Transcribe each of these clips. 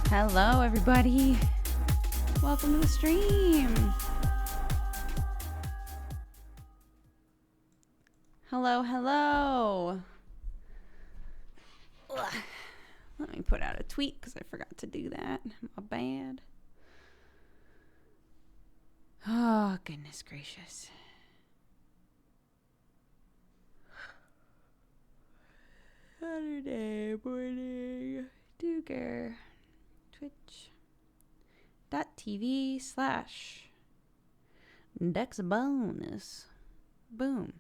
Hello, everybody. Welcome to the stream. Hello, hello. Ugh. Let me put out a tweet because I forgot to do that. My bad. Oh, goodness gracious. Saturday morning. DOOGER. Twitch.tv/Dexbonus. Boom.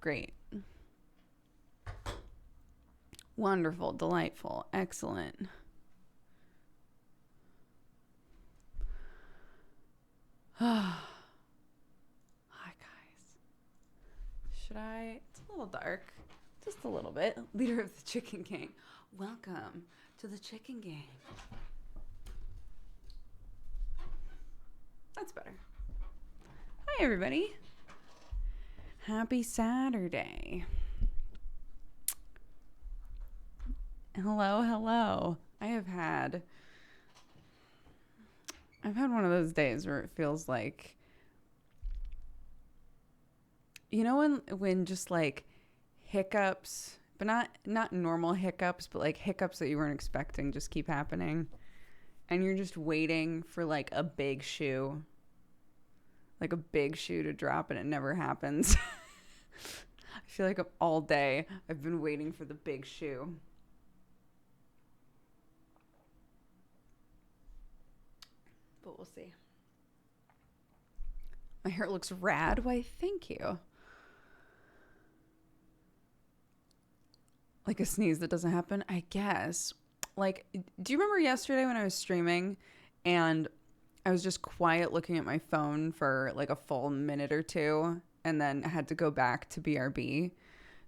Great. Wonderful, delightful, excellent. Hi, guys. It's a little dark. Just a little bit. Leader of the chicken gang. Welcome to the chicken gang. That's better. Hi, everybody. Happy Saturday. Hello, hello. I've had one of those days where it feels like, you know, when just like hiccups, but not normal hiccups, but like hiccups that you weren't expecting just keep happening. And you're just waiting for like a big shoe to drop, and it never happens. I feel like all day I've been waiting for the big shoe. But we'll see. My hair looks rad. Why, thank you. Like a sneeze that doesn't happen, I guess. Like, do you remember yesterday when I was streaming and I was just quiet looking at my phone for like a full minute or two and then I had to go back to BRB?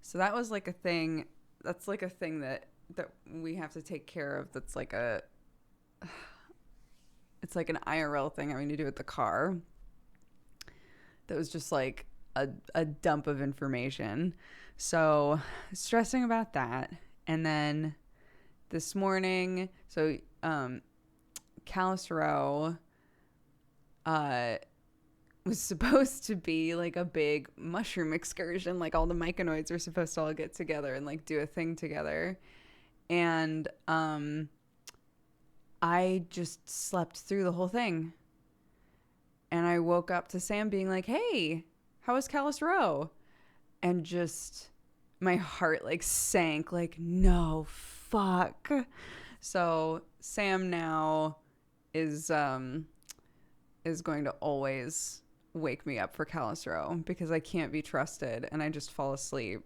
So that was like a thing. That's like a thing that we have to take care of. That's like it's like an IRL thing having to do with the car. That was just like a dump of information. So stressing about that. And then this morning, so Callus Row was supposed to be like a big mushroom excursion. Like all the myconoids were supposed to all get together and like do a thing together. And I just slept through the whole thing. And I woke up to Sam being like, hey, how was Callus Row? And just my heart like sank, like, no, fuck. So Sam now is going to always wake me up for Callus Row because I can't be trusted and I just fall asleep.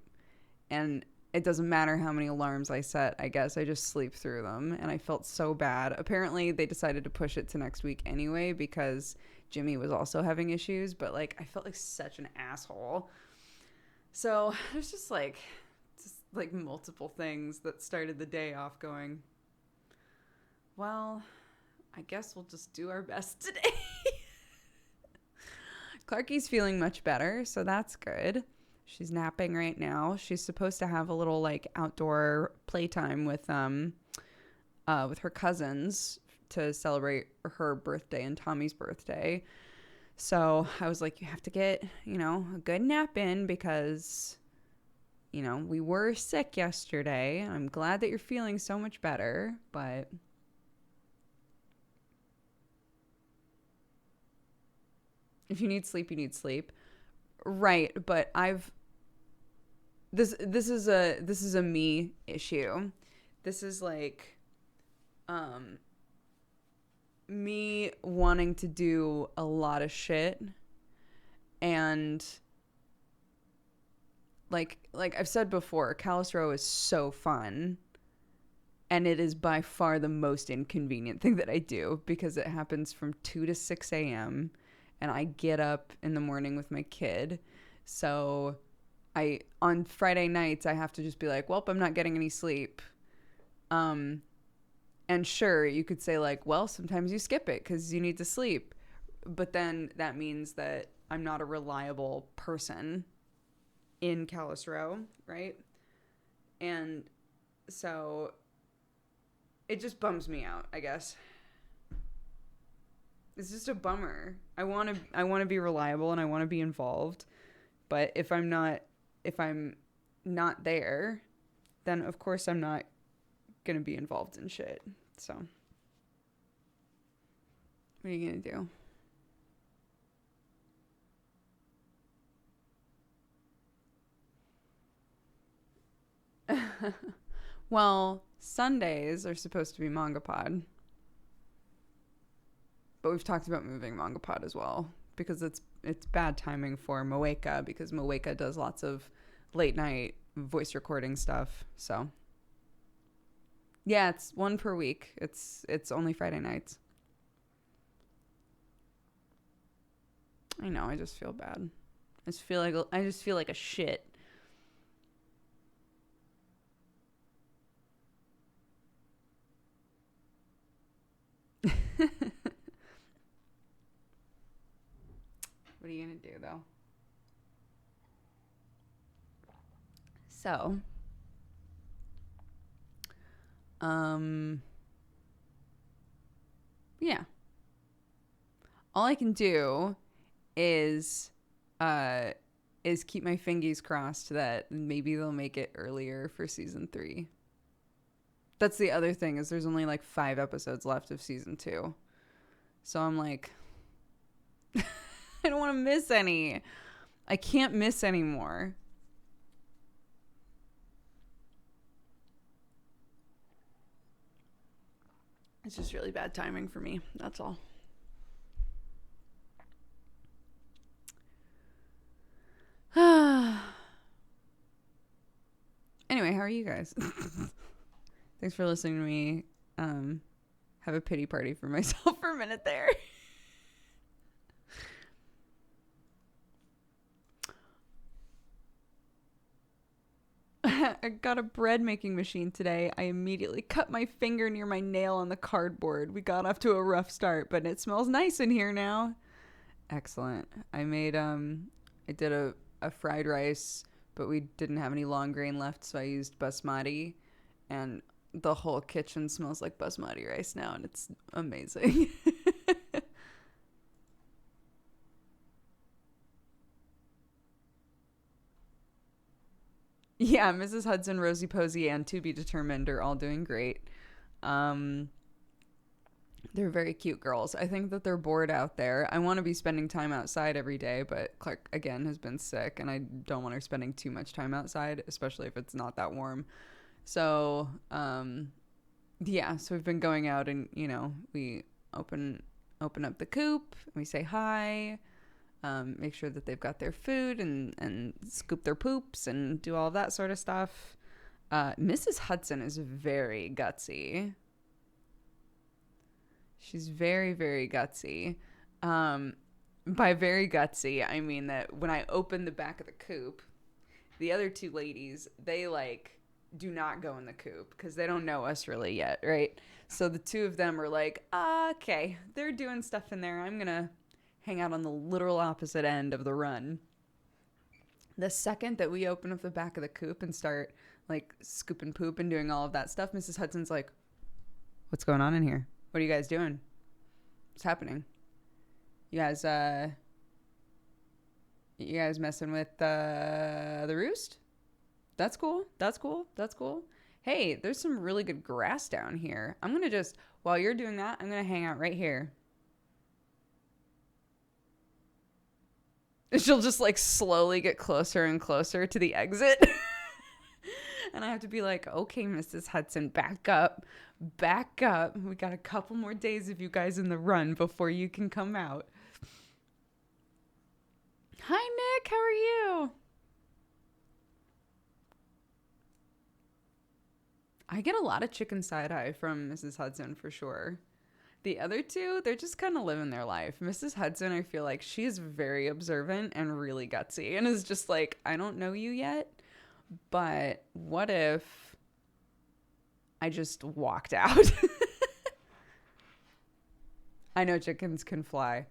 And it doesn't matter how many alarms I set, I guess I just sleep through them. And I felt so bad. Apparently they decided to push it to next week anyway because Jimmy was also having issues, but like I felt like such an asshole. So there's just like multiple things that started the day off going, well, I guess we'll just do our best today. Clarky's feeling much better, so that's good. She's napping right now. She's supposed to have a little like outdoor playtime with her cousins to celebrate her birthday and Tommy's birthday. So I was like, you have to get, a good nap in because, we were sick yesterday. I'm glad that you're feeling so much better, but if you need sleep, you need sleep. Right, but this is a me issue. This is like me wanting to do a lot of shit, and like I've said before, Callus Row is so fun, and it is by far the most inconvenient thing that I do because it happens from 2 to 6 a.m. and I get up in the morning with my kid. So on Friday nights, I have to just be like, well, I'm not getting any sleep. And sure, you could say like, well, sometimes you skip it because you need to sleep. But then that means that I'm not a reliable person in Callus Row, right? And so it just bums me out, I guess. It's just a bummer. I want to be reliable and I want to be involved, but if I'm not there, then of course I'm not going to be involved in shit. So what are you going to do? Well, Sundays are supposed to be Manga Pod. But we've talked about moving Manga Pod as well because it's bad timing for Moeka because Moeka does lots of late night voice recording stuff. So yeah, it's one per week. It's only Friday nights. I know, I just feel bad. I just feel like a shit. What are you going to do, though? So, yeah. All I can do is keep my fingies crossed that maybe they'll make it earlier for season 3. That's the other thing is there's only like 5 episodes left of season 2. So I'm like, I don't want to miss any. I can't miss anymore. It's just really bad timing for me. That's all. Anyway, how are you guys? Thanks for listening to me have a pity party for myself for a minute there. I got a bread making machine today. I immediately cut my finger near my nail on the cardboard. We got off to a rough start, but it smells nice in here now. Excellent. I did a fried rice, but we didn't have any long grain left, so I used basmati, and the whole kitchen smells like basmati rice now, and it's amazing. Yeah, Mrs. Hudson, Rosie Posey, and To Be Determined are all doing great. They're very cute girls. I think that they're bored out there. I want to be spending time outside every day, but Clark, again, has been sick, and I don't want her spending too much time outside, especially if it's not that warm. So, yeah, so we've been going out and, we open up the coop, and we say hi, make sure that they've got their food and scoop their poops and do all of that sort of stuff. Mrs. Hudson is very gutsy. She's very, very gutsy. By very gutsy, I mean that when I open the back of the coop, the other 2 ladies, they do not go in the coop because they don't know us really yet, right? So the 2 of them are like, okay, they're doing stuff in there. I'm going to hang out on the literal opposite end of the run. The second that we open up the back of the coop and start scooping poop and doing all of that stuff, Mrs. Hudson's like, what's going on in here? What are you guys doing? What's happening? You guys messing with the roost? That's cool. Hey, there's some really good grass down here. I'm going to while you're doing that, I'm going to hang out right here. She'll just slowly get closer and closer to the exit. And I have to be like, okay, Mrs. Hudson, back up. We got a couple more days of you guys in the run before you can come out. Hi, Nick. How are you? I get a lot of chicken side-eye from Mrs. Hudson for sure. The other 2, they're just kind of living their life. Mrs. Hudson, I feel like she's very observant and really gutsy and is just like, I don't know you yet, but what if I just walked out? I know chickens can fly.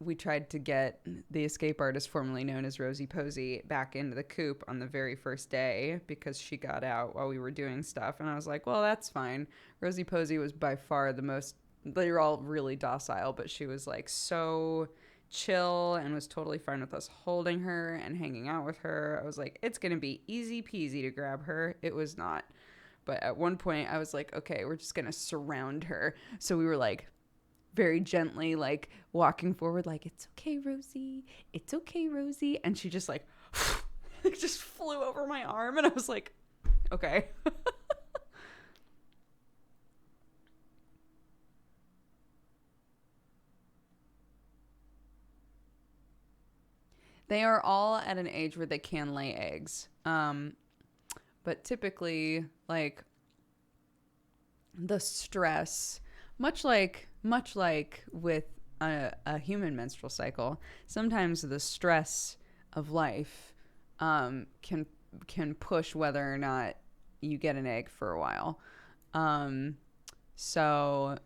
we tried to get the escape artist formerly known as Rosie Posey back into the coop on the very first day because she got out while we were doing stuff. And I was like, well, that's fine. Rosie Posey was by far the most, they were all really docile, but she was like so chill and was totally fine with us holding her and hanging out with her. I was like, it's going to be easy peasy to grab her. It was not. But at one point I was like, okay, we're just going to surround her. So we were like, very gently, like walking forward, like, it's okay, Rosie. It's okay, Rosie. And she just like just flew over my arm. And I was like, okay. They are all at an age where they can lay eggs. But typically, like, the stress, much like with a human menstrual cycle, sometimes the stress of life can push whether or not you get an egg for a while. So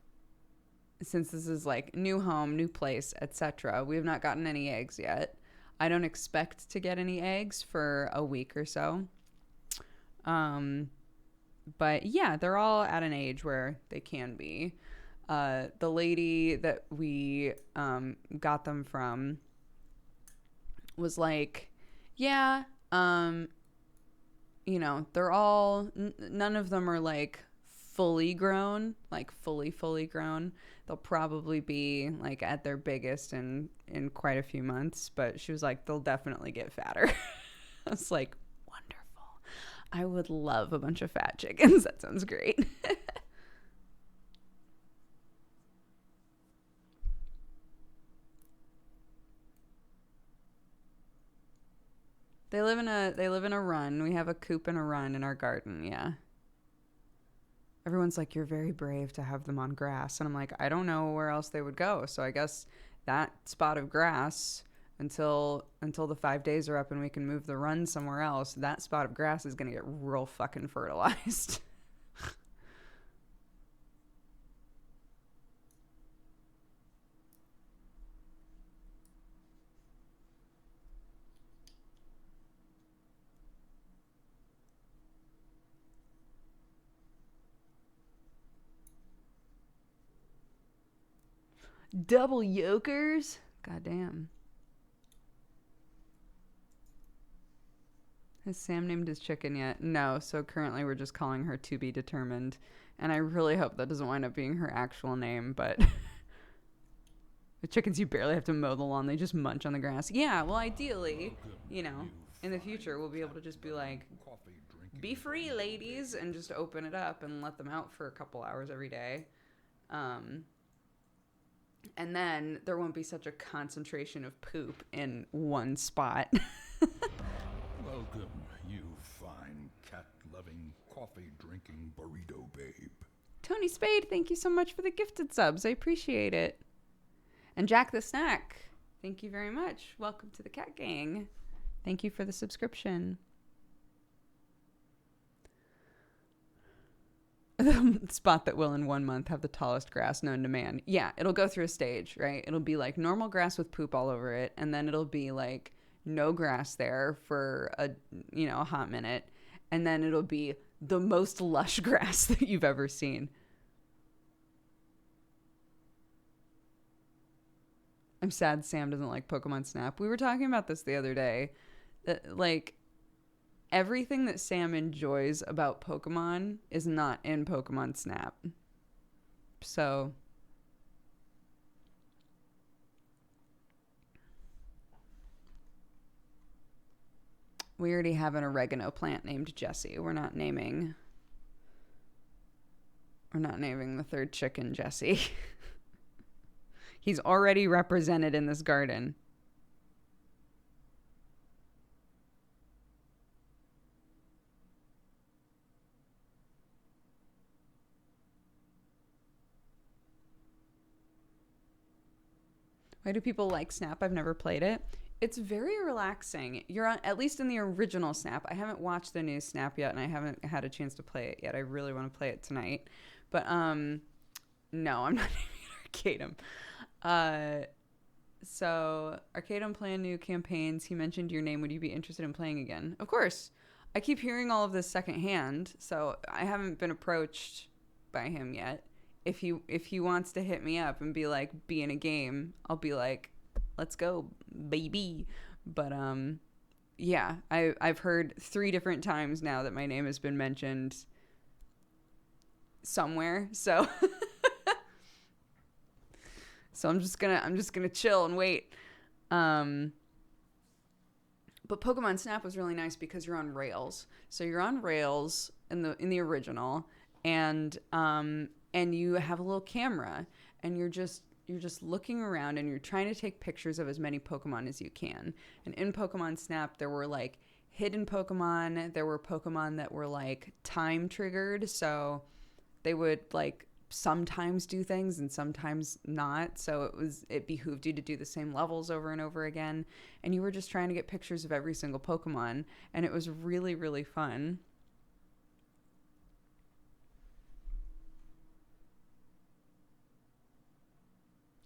since this is like new home, new place, etc., we have not gotten any eggs yet. I don't expect to get any eggs for a week or so. But yeah, they're all at an age where they can be. The lady that we got them from was like, yeah, you know, they're all, none of them are like fully grown, like fully grown. They'll probably be like at their biggest in quite a few months, but she was like, they'll definitely get fatter. I was like, wonderful. I would love a bunch of fat chickens. That sounds great. They live in a run. We have a coop and a run in our garden, yeah. Everyone's like, you're very brave to have them on grass. And I'm like, I don't know where else they would go. So I guess that spot of grass until the 5 days are up and we can move the run somewhere else, that spot of grass is going to get real fucking fertilized. Double yokers? Goddamn. Has Sam named his chicken yet? No, so currently we're just calling her to be determined. And I really hope that doesn't wind up being her actual name, but the chickens, you barely have to mow the lawn. They just munch on the grass. Yeah, well, ideally, you know, in the future, we'll be able to just be like, be free, ladies, and just open it up and let them out for a couple hours every day. And then there won't be such a concentration of poop in one spot. Welcome, you fine cat-loving, coffee-drinking burrito babe. Tony Spade, thank you so much for the gifted subs. I appreciate it. And Jack the Snack, thank you very much. Welcome to the Cat Gang. Thank you for the subscription. The spot that will in 1 month have the tallest grass known to man. Yeah, it'll go through a stage, right? It'll be like normal grass with poop all over it, and then it'll be like no grass there for a hot minute, and then it'll be the most lush grass that you've ever seen. I'm sad Sam doesn't like Pokemon Snap. We were talking about this the other day. Like, everything that Sam enjoys about Pokemon is not in Pokemon Snap. So we already have an oregano plant named Jesse. We're not naming the third chicken Jesse. He's already represented in this garden. Why do people like Snap? I've never played it. It's very relaxing. You're on, at least in the original Snap. I haven't watched the new Snap yet, and I haven't had a chance to play it yet. I really want to play it tonight. But no, I'm not naming it Arcadum. So, Arcadum plan new campaigns. He mentioned your name. Would you be interested in playing again? Of course. I keep hearing all of this secondhand, so I haven't been approached by him yet. If he wants to hit me up and be like, be in a game, I'll be like, let's go, baby. But yeah, I've heard 3 different times now that my name has been mentioned somewhere. So so I'm just gonna chill and wait. But Pokemon Snap was really nice because you're on rails. So you're on rails in the original, and you have a little camera, and you're just looking around, and you're trying to take pictures of as many Pokemon as you can. And in Pokemon Snap, there were like hidden Pokemon. There were Pokemon that were like time triggered, so they would like sometimes do things and sometimes not, so it behooved you to do the same levels over and over again, and you were just trying to get pictures of every single Pokemon, and it was really, really fun.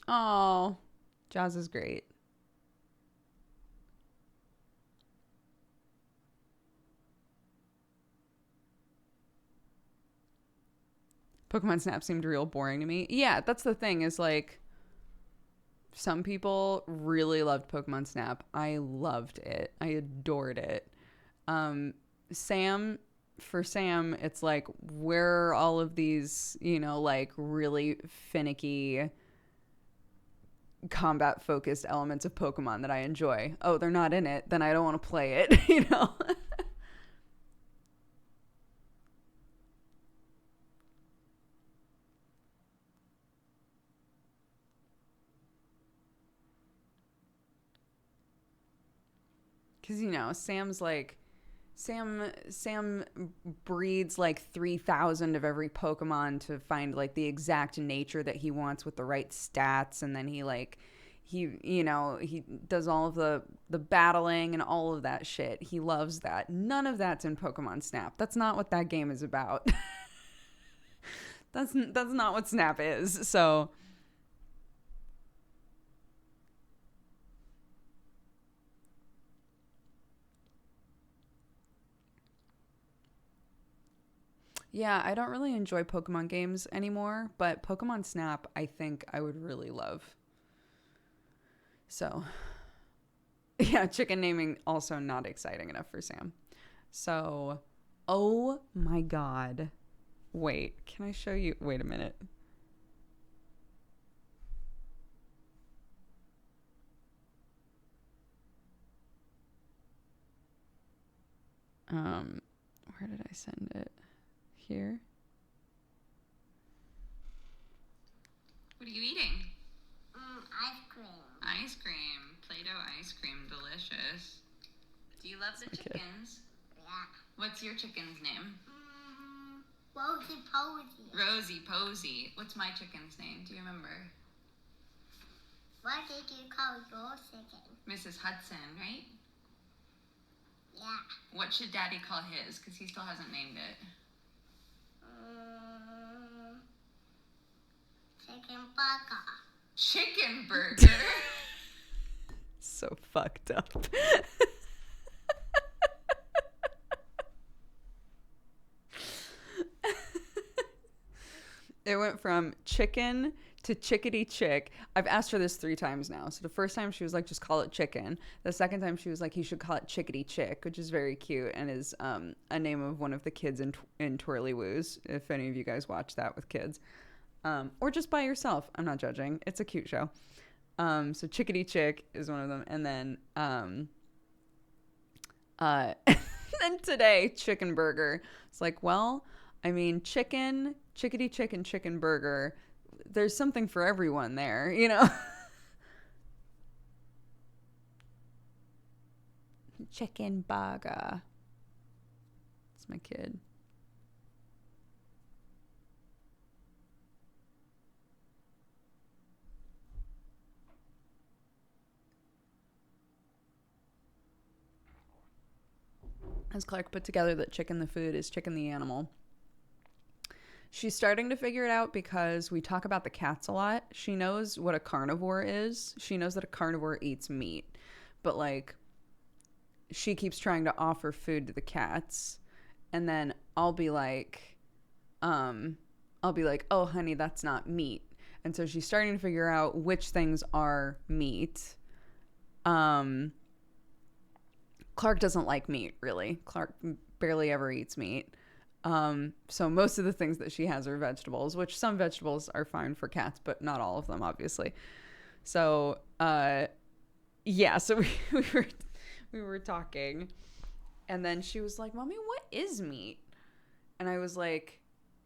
Oh, Jaws is great. Pokemon Snap seemed real boring to me. Yeah, that's the thing, is like some people really loved Pokemon Snap. I loved it. I adored it. Sam, for Sam, it's like, where are all of these, like really finicky combat focused elements of Pokemon that I enjoy? Oh, they're not in it. Then I don't want to play it, Because, Sam breeds like 3,000 of every Pokemon to find like the exact nature that he wants with the right stats, and then he does all of the battling and all of that shit. He loves that. None of that's in Pokemon Snap. That's not what that game is about. That's not what Snap is. So yeah, I don't really enjoy Pokemon games anymore, but Pokemon Snap, I think I would really love. So, yeah, chicken naming also not exciting enough for Sam. So, oh my God. Wait, can I show you? Wait a minute. Where did I send it? Here. What are you eating? Ice cream. Ice cream. Play-Doh ice cream. Delicious. Do you love the chickens? Yeah. What's your chicken's name? Rosie Posey. Rosie Posey. What's my chicken's name? Do you remember? What did you call your chicken? Mrs. Hudson, right? Yeah. What should Daddy call his? Because he still hasn't named it. Chicken burger. Chicken burger? So fucked up. It went from chicken to chickadee chick. I've asked her this 3 times now. So the first time she was like, just call it chicken. The second time she was like, he should call it chickadee chick, which is very cute and is a name of one of the kids in Twirly Woos, if any of you guys watch that with kids. Or just by yourself. I'm not judging. It's a cute show. So chickadee chick is one of them. And then then today, chicken burger. It's like, well, I mean, chicken, chickadee chicken, chicken burger. There's something for everyone there, Chicken burger. It's my kid. As Clark put together that chicken the food is chicken the animal. She's starting to figure it out because we talk about the cats a lot. She knows what a carnivore is. She knows that a carnivore eats meat. But, like, she keeps trying to offer food to the cats. And then I'll be like, oh, honey, that's not meat. And so she's starting to figure out which things are meat. Clark doesn't like meat, really. Clark barely ever eats meat. So most of the things that she has are vegetables, which some vegetables are fine for cats, but not all of them, obviously. So, yeah, so we were talking, and then she was like, Mommy, what is meat? And I was like,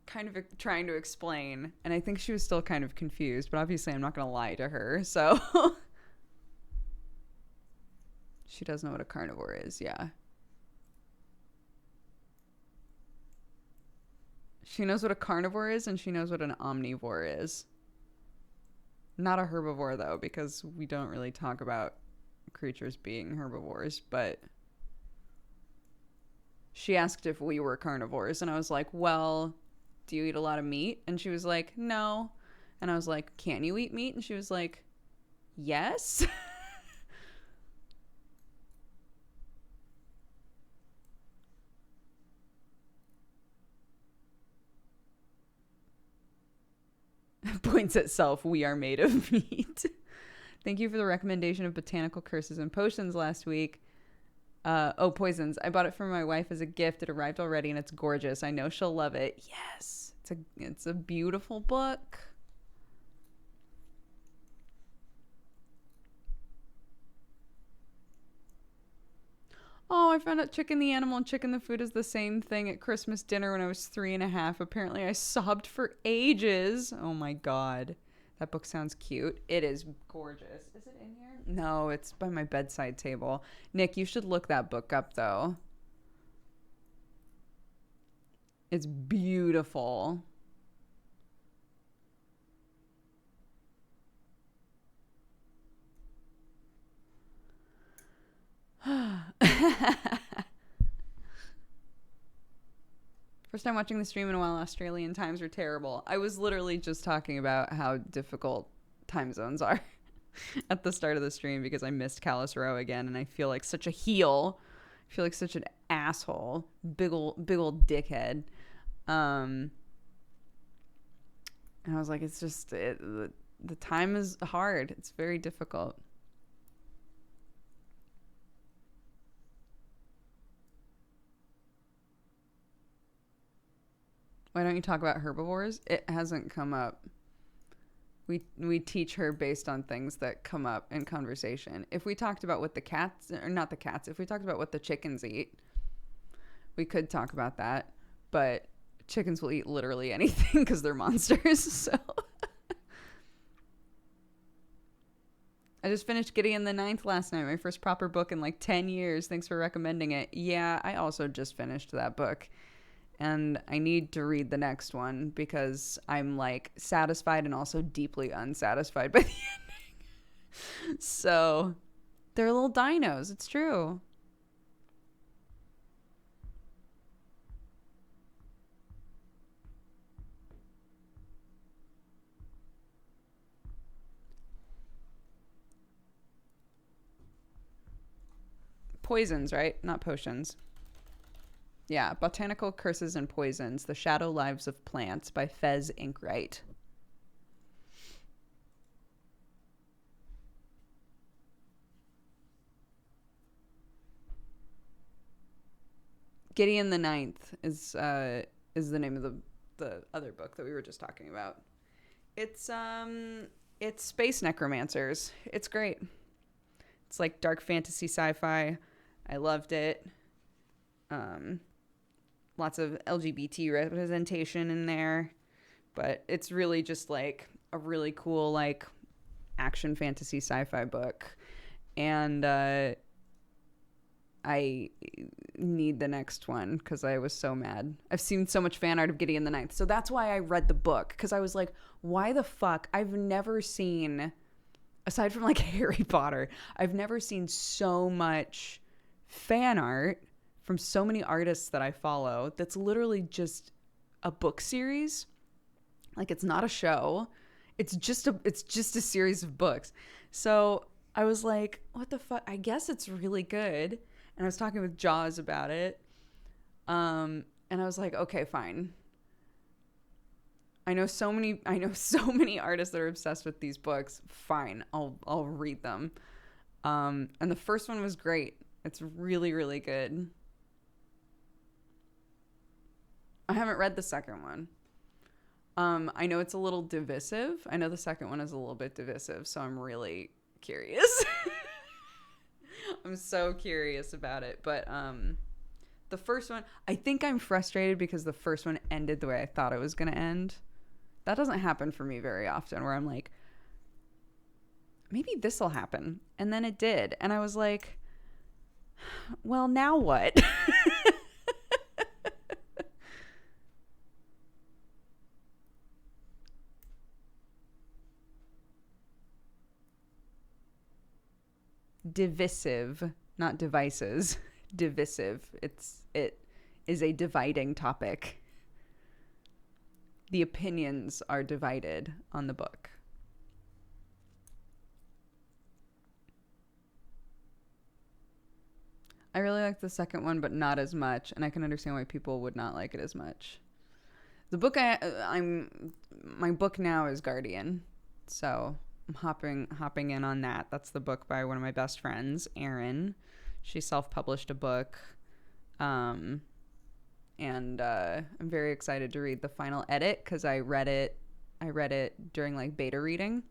kind of trying to explain, and I think she was still kind of confused, but obviously I'm not going to lie to her, so she does know what a carnivore is, yeah. She knows what a carnivore is, and she knows what an omnivore is. Not a herbivore, though, because we don't really talk about creatures being herbivores, but she asked if we were carnivores, and I was like, well, do you eat a lot of meat? And she was like, no. And I was like, can you eat meat? And she was like, yes. Points at self, we are made of meat. Thank you for the recommendation of botanical curses and potions last week. Poisons. I bought it for my wife as a gift. It arrived already and it's gorgeous. I know she'll love it. Yes. It's a beautiful book. Oh, I found out Chicken the Animal and Chicken the Food is the same thing at Christmas dinner when I was 3.5. Apparently I sobbed for ages. Oh my God. That book sounds cute. It is gorgeous. Is it in here? No, it's by my bedside table. Nick, you should look that book up, though. It's beautiful. First time watching the stream in a while. Australian times are terrible. I was literally just talking about how difficult time zones are at the start of the stream because I missed Callus Row again, and I feel like such a heel. I feel like such an asshole. Big old dickhead. And I was like, it's just the time is hard. It's very difficult. Why don't you talk about herbivores? It hasn't come up. We teach her based on things that come up in conversation. If we talked about what the cats, or not the cats, if we talked about what the chickens eat, we could talk about that. But chickens will eat literally anything because they're monsters. So I just finished Gideon the Ninth last night, my first proper book in like 10 years. Thanks for recommending it. Yeah, I also just finished that book. And I need to read the next one because I'm like satisfied and also deeply unsatisfied by the ending. So they're little dinos. It's true. Poisons, right? Not potions. Yeah, Botanical Curses and Poisons, The Shadow Lives of Plants by Fez Inkwright. Gideon the Ninth is the name of the other book that we were just talking about. It's space necromancers. It's great. It's like dark fantasy sci-fi. I loved it. Lots of LGBT representation in there, but it's really just like a really cool like action fantasy sci-fi book, and I need the next one because I was so mad. I've seen so much fan art of Gideon the Ninth, so that's why I read the book, because I was like, why the fuck? I've never seen, aside from like Harry Potter, I've never seen so much fan art from so many artists that I follow that's literally just a book series Like, it's not a show. It's just a series of books. So I was like, what the fuck? I guess it's really good. And I was talking with Jaws about it. And I was like, okay, fine. I know so many artists that are obsessed with these books. Fine. I'll read them. And the first one was great. It's really, really good. I haven't read the second one. I know it's a little divisive. I know the second one is a little bit divisive, so I'm really curious. I'm so curious about it. But the first one, I think I'm frustrated because the first one ended the way I thought it was going to end. That doesn't happen for me very often, where I'm like, maybe this will happen. And then it did. And I was like, well, now what? Divisive, not devices. Divisive. It is a dividing topic. The opinions are divided on the book. I really like the second one, but not as much, and I can understand why people would not like it as much. The book my book now is Guardian, so I'm hopping in on that. That's the book by one of my best friends, Erin. She self-published a book, and I'm very excited to read the final edit because I read it during like beta reading,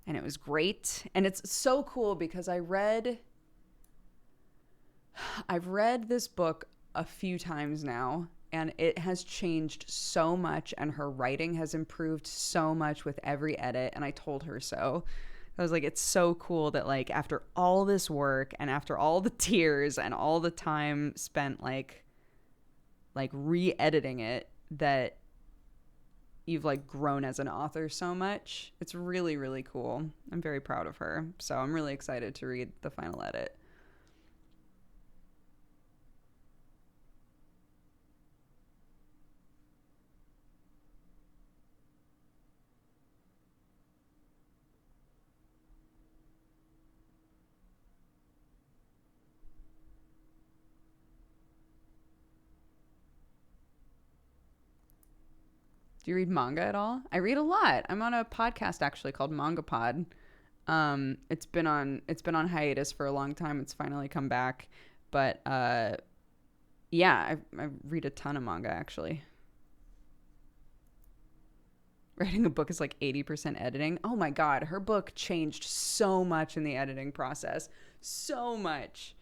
and it was great. And it's so cool because I've read this book a few times now, and it has changed so much, and her writing has improved so much with every edit, and I told her so. I was like, it's so cool that like after all this work and after all the tears and all the time spent like re-editing it, that you've like grown as an author so much. It's really, really cool. I'm very proud of her. So I'm really excited to read the final edit. Do you read manga at all? I read a lot. I'm on a podcast actually called Manga Pod. It's been on hiatus for a long time. It's finally come back, but yeah, I read a ton of manga actually. Writing a book is like 80% editing. Oh my God, her book changed so much in the editing process. So much.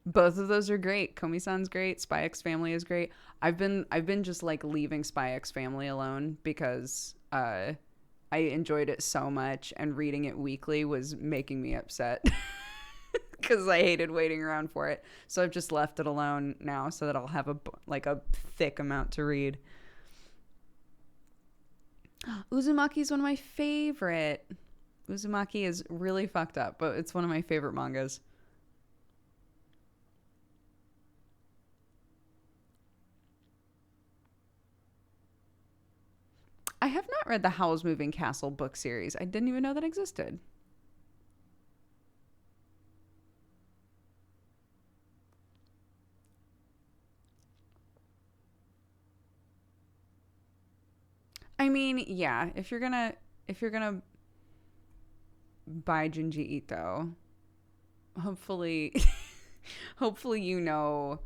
Both of those are great. Komi-san's great. Spy X Family is great. I've been just like leaving Spy X Family alone because I enjoyed it so much, and reading it weekly was making me upset because I hated waiting around for it. So I've just left it alone now so that I'll have a thick amount to read. Uzumaki is one of my favorite. Uzumaki is really fucked up, but it's one of my favorite mangas. I have not read the Howl's Moving Castle book series. I didn't even know that existed. I mean, yeah, if you're gonna buy Junji Ito, hopefully hopefully you know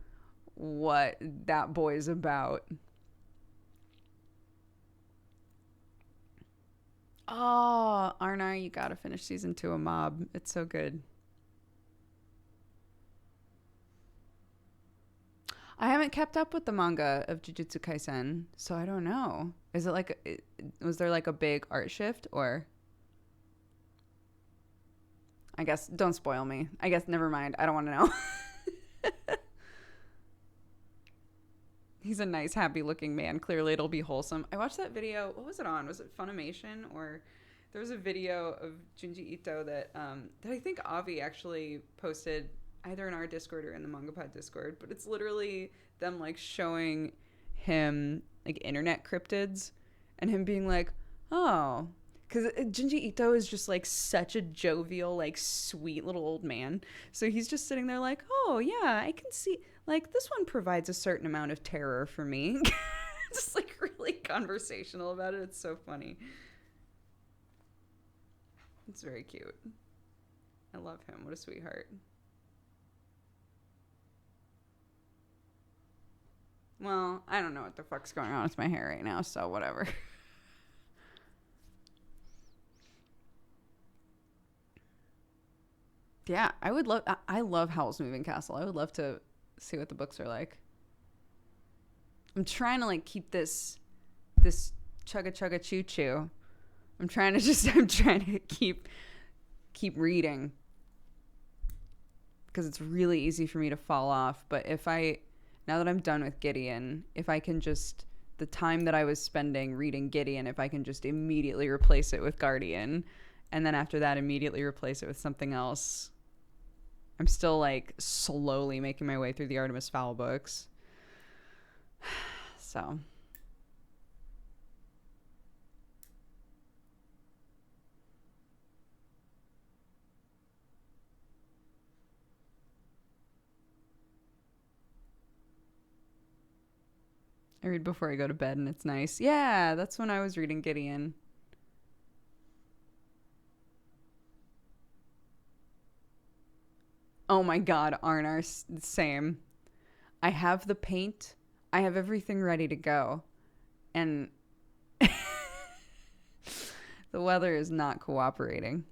what that boy's about. Oh, Arnar, you gotta finish season 2 of Mob. It's so good. I haven't kept up with the manga of Jujutsu Kaisen, so I don't know. Is it like, was there like a big art shift, or? I guess, don't spoil me. I guess, never mind. I don't want to know. He's a nice, happy-looking man. Clearly, it'll be wholesome. I watched that video. What was it on? Was it Funimation? Or there was a video of Junji Ito that I think Avi actually posted either in our Discord or in the MangaPod Discord, but it's literally them like showing him like internet cryptids and him being like, oh, because Junji Ito is just like such a jovial, like sweet little old man. So he's just sitting there like, oh yeah, I can see like this one provides a certain amount of terror for me. Just like really conversational about it. It's so funny. It's very cute. I love him. What a sweetheart. Well, I don't know what the fuck's going on with my hair right now, so whatever. Yeah, I love Howl's Moving Castle. I would love to see what the books are like. I'm trying to like keep this chugga chugga choo choo. I'm trying to keep reading because it's really easy for me to fall off. But now that I'm done with Gideon, if I can just, the time that I was spending reading Gideon, if I can just immediately replace it with Guardian, and then after that immediately replace it with something else. I'm still like slowly making my way through the Artemis Fowl books. So. I read before I go to bed and it's nice. Yeah, that's when I was reading Gideon. Oh my god, Arnar, same. I have the paint. I have everything ready to go. And the weather is not cooperating.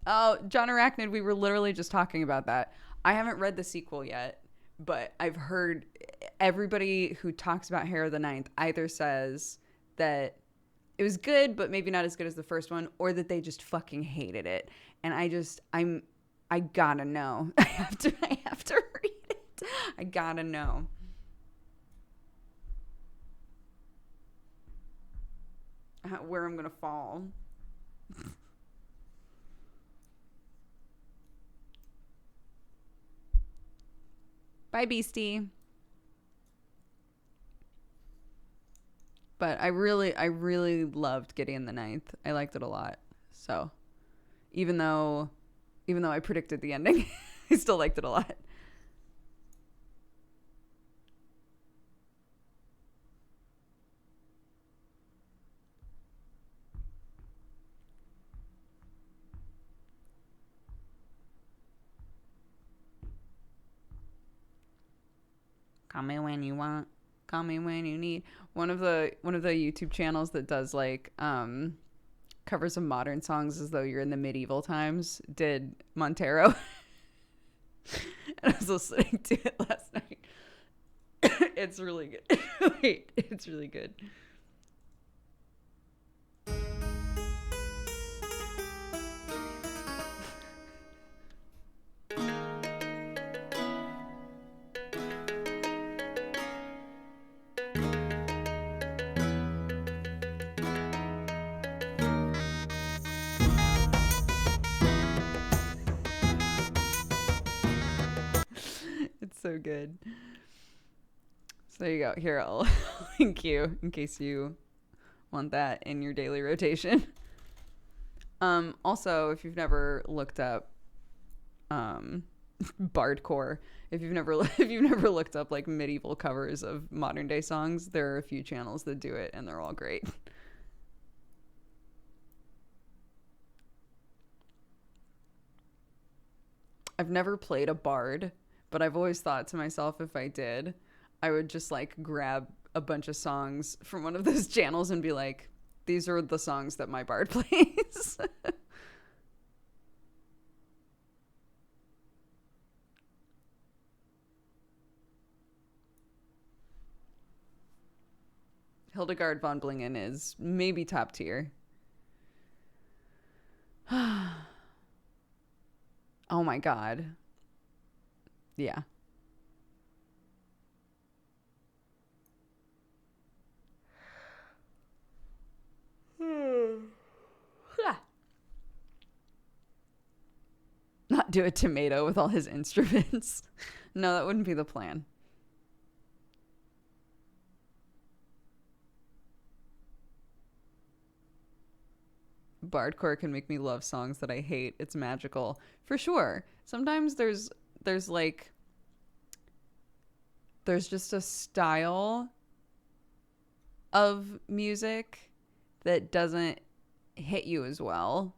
Oh, John Arachnid, we were literally just talking about that. I haven't read the sequel yet, but I've heard everybody who talks about Hair of the Ninth either says that it was good, but maybe not as good as the first one, or that they just fucking hated it. And I gotta know. I have to read it. I gotta know. Where I'm gonna fall. Bye, Beastie. But I really loved Gideon the Ninth. I liked it a lot. So even though I predicted the ending, I still liked it a lot. Call me when you want. Call me when you need. One of the YouTube channels that does like covers of modern songs as though you're in the medieval times did Montero. And I was listening to it last night. It's really good. Wait, it's really good. So good. So there you go. Here, I'll link you in case you want that in your daily rotation. Also, if you've never looked up bardcore, if you've never looked up like medieval covers of modern day songs, there are a few channels that do it and they're all great. I've never played a bard, but I've always thought to myself, if I did, I would just like grab a bunch of songs from one of those channels and be like, these are the songs that my bard plays. Hildegard von Blingen is maybe top tier. Oh my god. Yeah. do a tomato with all his instruments. No, that wouldn't be the plan. Bardcore can make me love songs that I hate. It's magical. For sure. Sometimes there's like there's just a style of music that doesn't hit you as well.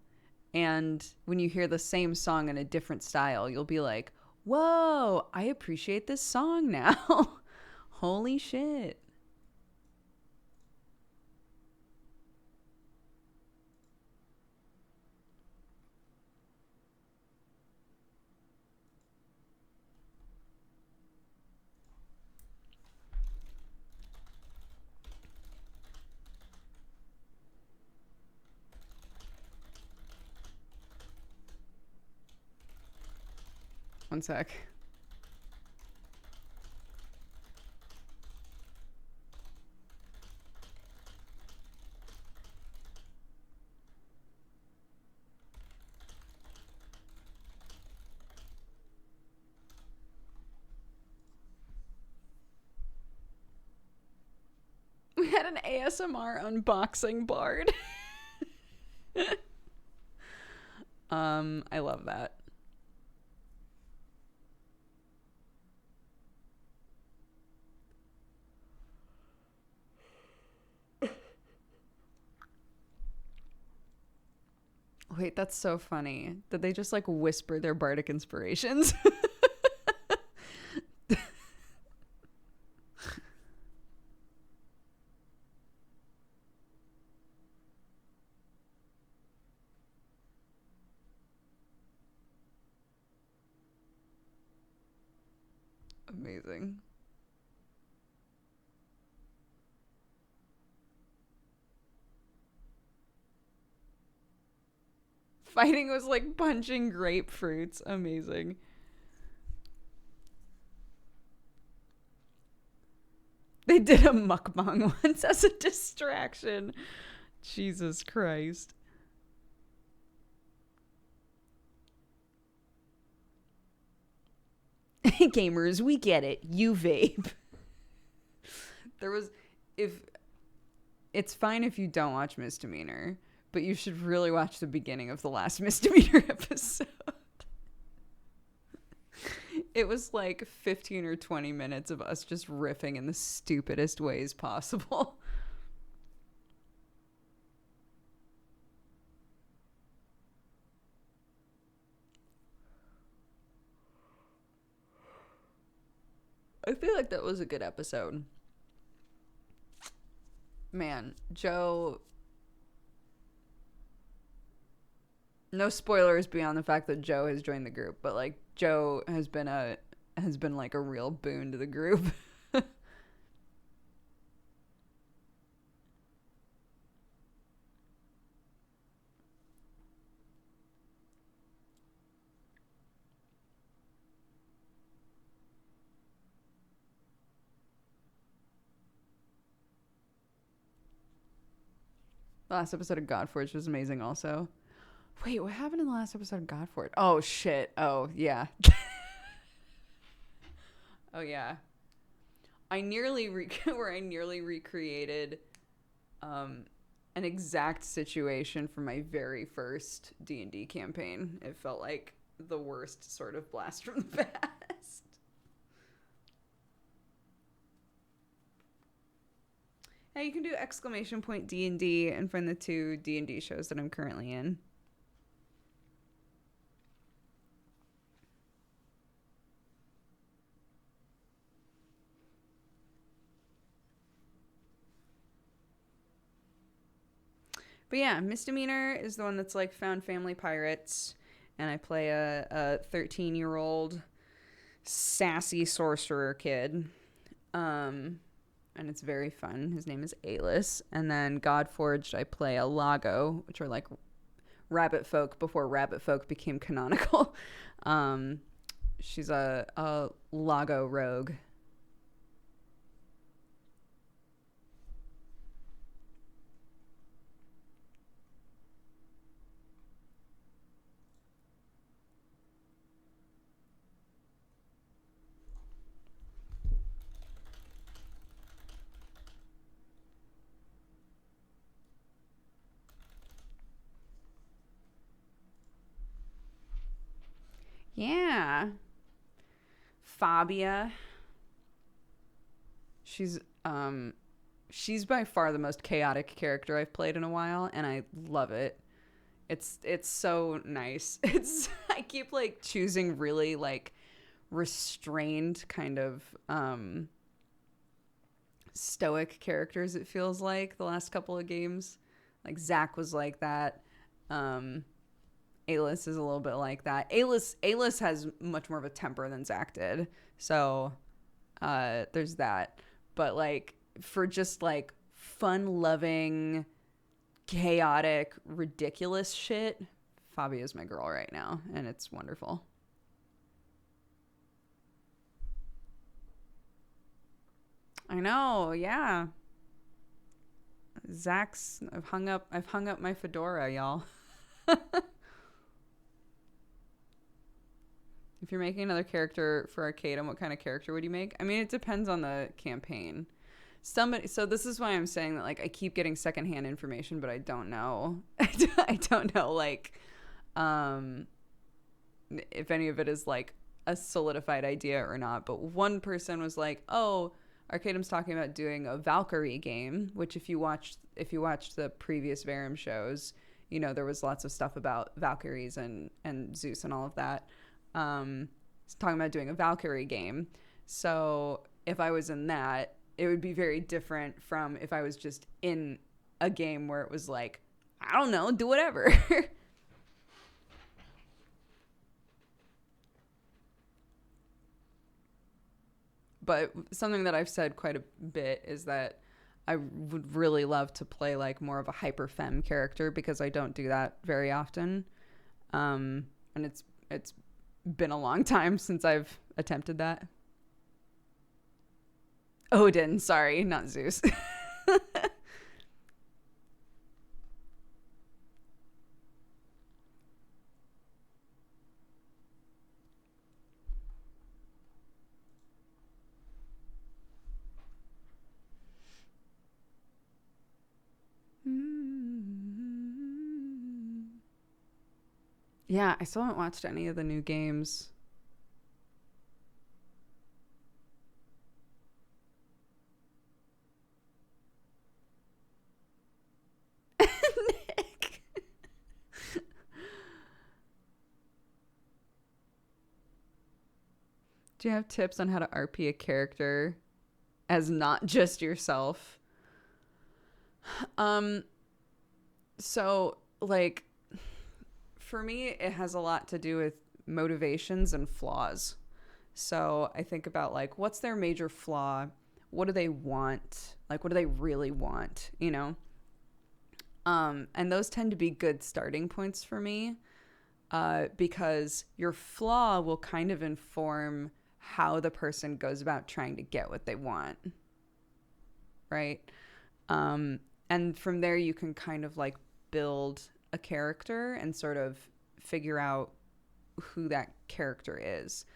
And when you hear the same song in a different style, you'll be like, whoa, I appreciate this song now. Holy shit. One sec. We had an ASMR unboxing bard. I love that. Wait, that's so funny. Did they just like whisper their bardic inspirations? Amazing. Fighting was like punching grapefruits. Amazing. They did a mukbang once as a distraction. Jesus Christ. Gamers, we get it. You vape. There was, if it's fine if you don't watch Misdemeanor, but you should really watch the beginning of the last Misdemeanor episode. It was like 15 or 20 minutes of us just riffing in the stupidest ways possible. I feel like that was a good episode. Man, Joe... No spoilers beyond the fact that Joe has joined the group, but like Joe has been like a real boon to the group. The last episode of Godforge was amazing also. Wait, what happened in the last episode of Godforge? Oh, shit. Oh, yeah. Oh, yeah. I nearly recreated an exact situation from my very first D&D campaign. It felt like the worst sort of blast from the past. Now you can do !D&D and find the 2 D&D shows that I'm currently in. But yeah, Misdemeanor is the one that's like found family pirates, and I play a 13-year-old sassy sorcerer kid. And it's very fun. His name is Alis. And then Godforged, I play a Lago, which are like rabbit folk before rabbit folk became canonical. She's a Lago rogue. Yeah. Fabia. She's by far the most chaotic character I've played in a while, and I love it. It's so nice. I keep like choosing really like restrained kind of stoic characters, it feels like, the last couple of games. Like Zach was like that. Alis is a little bit like that. Alis has much more of a temper than Zach did. So there's that. But like for just like fun loving, chaotic, ridiculous shit, Fabia's my girl right now, and it's wonderful. I know, yeah. I've hung up my fedora, y'all. If you're making another character for Arcadum, what kind of character would you make? I mean, it depends on the campaign. So this is why I'm saying that, like, I keep getting secondhand information, but I don't know. I don't know, like, if any of it is, like, a solidified idea or not. But one person was like, oh, Arcadum's talking about doing a Valkyrie game, which if you watched the previous Verum shows, you know, there was lots of stuff about Valkyries and Zeus and all of that. It's talking about doing a Valkyrie game. So if I was in that, it would be very different from if I was just in a game where it was like, I don't know, do whatever. But something that I've said quite a bit is that I would really love to play like more of a hyper femme character, because I don't do that very often. And it's been a long time since I've attempted that. Odin, sorry, not Zeus. Yeah, I still haven't watched any of the new games. Nick. Do you have tips on how to RP a character as not just yourself? So like, for me, it has a lot to do with motivations and flaws. So I think about like, what's their major flaw? What do they want? Like, what do they really want? You know? And those tend to be good starting points for me, because your flaw will kind of inform how the person goes about trying to get what they want. Right? And from there, you can kind of like build a character and sort of figure out who that character is.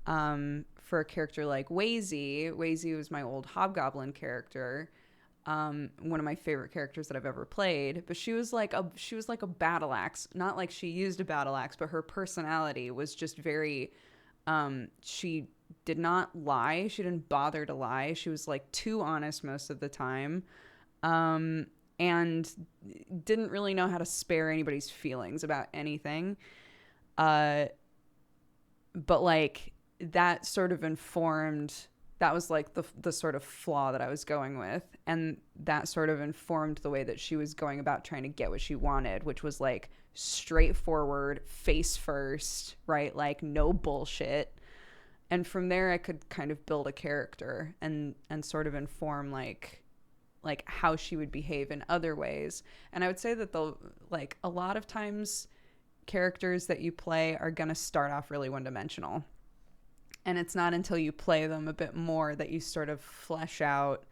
For a character like Wazy was my old Hobgoblin character, one of my favorite characters that I've ever played. But she was like a battle axe, not like she used a battle axe, but her personality was just very. She did not lie. She didn't bother to lie. She was like too honest most of the time. And didn't really know how to spare anybody's feelings about anything. But like that sort of informed, that was like the sort of flaw that I was going with. And that sort of informed the way that she was going about trying to get what she wanted, which was like straightforward, face first, right? Like no bullshit. And from there I could kind of build a character and sort of inform like how she would behave in other ways. And I would say that like a lot of times characters that you play are going to start off really one-dimensional. And it's not until you play them a bit more that you sort of flesh out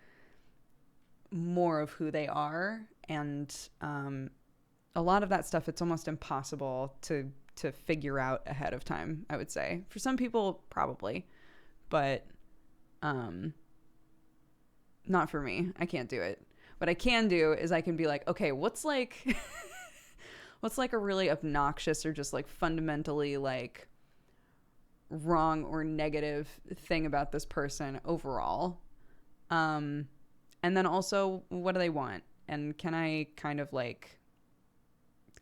more of who they are. And a lot of that stuff, it's almost impossible to figure out ahead of time, I would say. For some people, probably. But not for me. I can't do it. What I can do is I can be like, okay, what's like a really obnoxious or just like fundamentally like wrong or negative thing about this person overall. And then also, what do they want? And can I kind of like,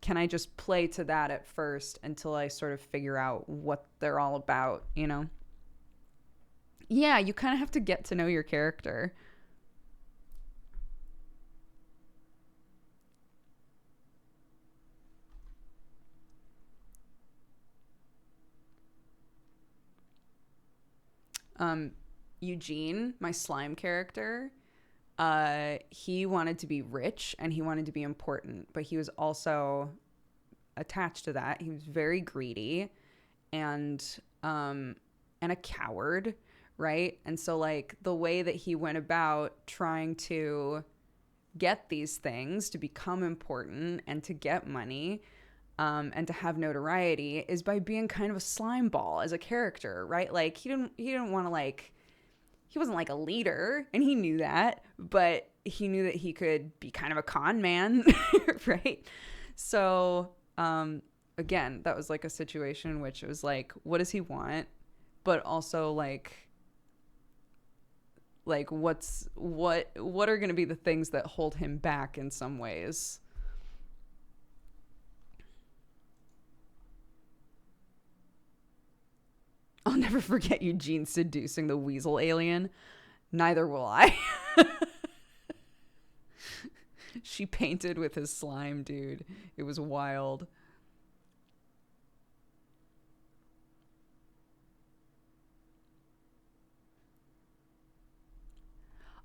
can I just play to that at first until I sort of figure out what they're all about, you know? Yeah, you kind of have to get to know your character. Eugene, my slime character, he wanted to be rich and he wanted to be important, but he was also attached to that. He was very greedy and a coward, right? And so like the way that he went about trying to get these things to become important and to get money and to have notoriety is by being kind of a slime ball as a character, right? Like he didn't want to like, he wasn't like a leader and he knew that, but he knew that he could be kind of a con man, right? So again, that was like a situation in which it was like, what does he want? But also like what are going to be the things that hold him back in some ways? I'll never forget Eugene seducing the weasel alien. Neither will I. She painted with his slime, dude. It was wild.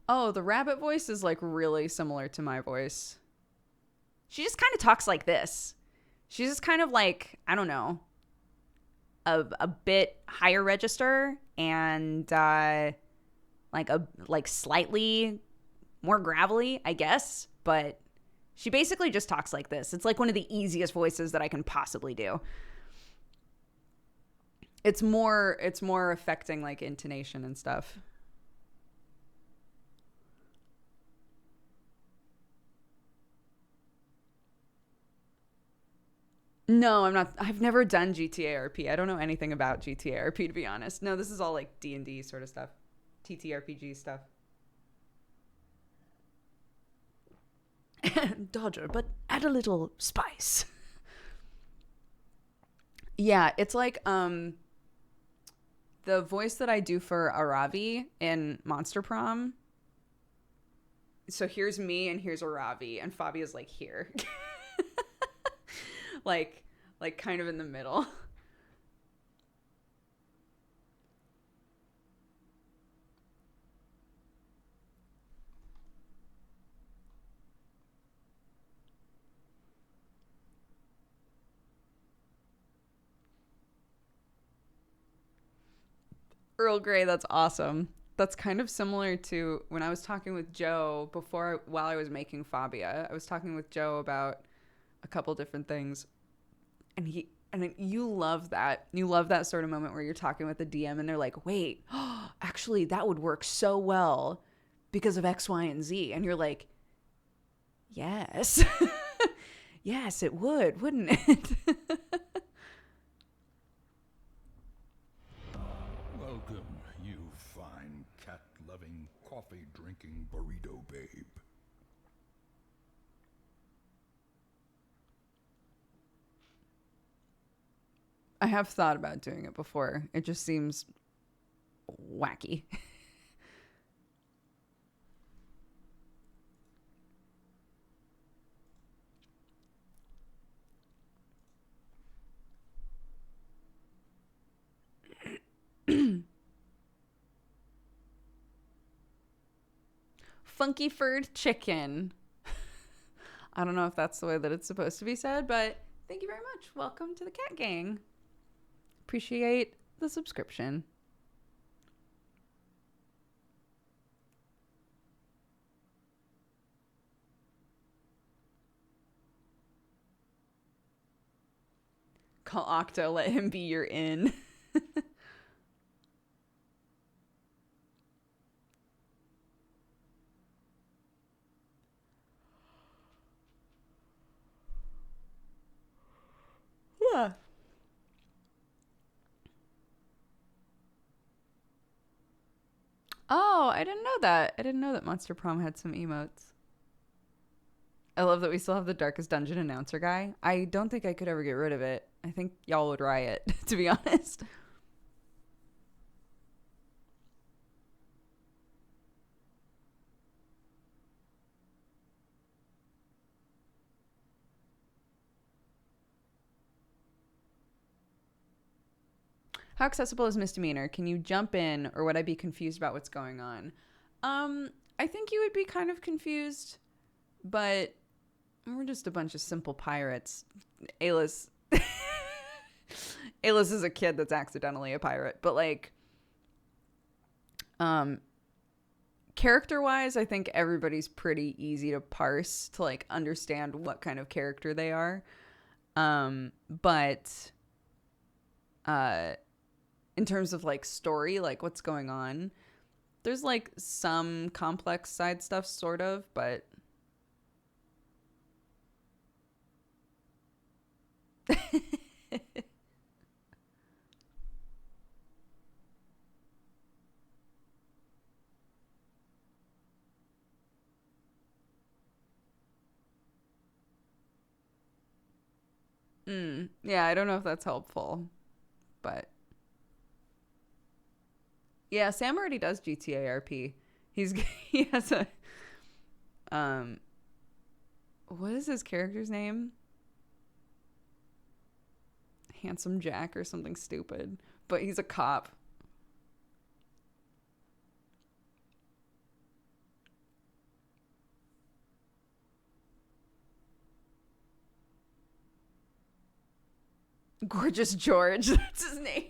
Oh, the rabbit voice is like really similar to my voice. She just kind of talks like this. She's just kind of like, I don't know, a bit higher register and like slightly more gravelly, I guess. But she basically just talks like this. It's like one of the easiest voices that I can possibly do. It's more affecting like intonation and stuff. No, I'm not. I've never done GTA RP. I don't know anything about GTA RP, to be honest. No, this is all like D&D sort of stuff. TTRPG stuff. Dodger, but add a little spice. Yeah, it's like the voice that I do for Aravi in Monster Prom. So here's me and here's Aravi, and Fabi is like here. like kind of in the middle. Earl Grey, that's awesome. That's kind of similar to when I was talking with Joe while I was making Fabia. I was talking with Joe about a couple different things. And you love that. You love that sort of moment where you're talking with the DM and they're like, wait, actually, that would work so well because of X, Y, and Z. And you're like, yes. Yes, it would, wouldn't it? Welcome, you fine cat-loving, coffee-drinking burrito babe. I have thought about doing it before. It just seems wacky. Funky furred chicken. I don't know if that's the way that it's supposed to be said, but thank you very much. Welcome to the Cat Gang. Appreciate the subscription. Call Octo, let him be your in. Yeah. Oh, I didn't know that. I didn't know that Monster Prom had some emotes. I love that we still have the Darkest Dungeon announcer guy. I don't think I could ever get rid of it. I think y'all would riot, to be honest. How accessible is misdemeanor? Can you jump in, or would I be confused about what's going on? I think you would be kind of confused, but we're just a bunch of simple pirates. Aylis, Aylis is a kid that's accidentally a pirate, but like, character-wise, I think everybody's pretty easy to parse to like understand what kind of character they are. But in terms of like story, like what's going on, there's like some complex side stuff sort of, but yeah, I don't know if that's helpful, but yeah, Sam already does GTA RP. He's he has a um what is his character's name? Handsome Jack or something stupid, but he's a cop. Gorgeous George, that's his name.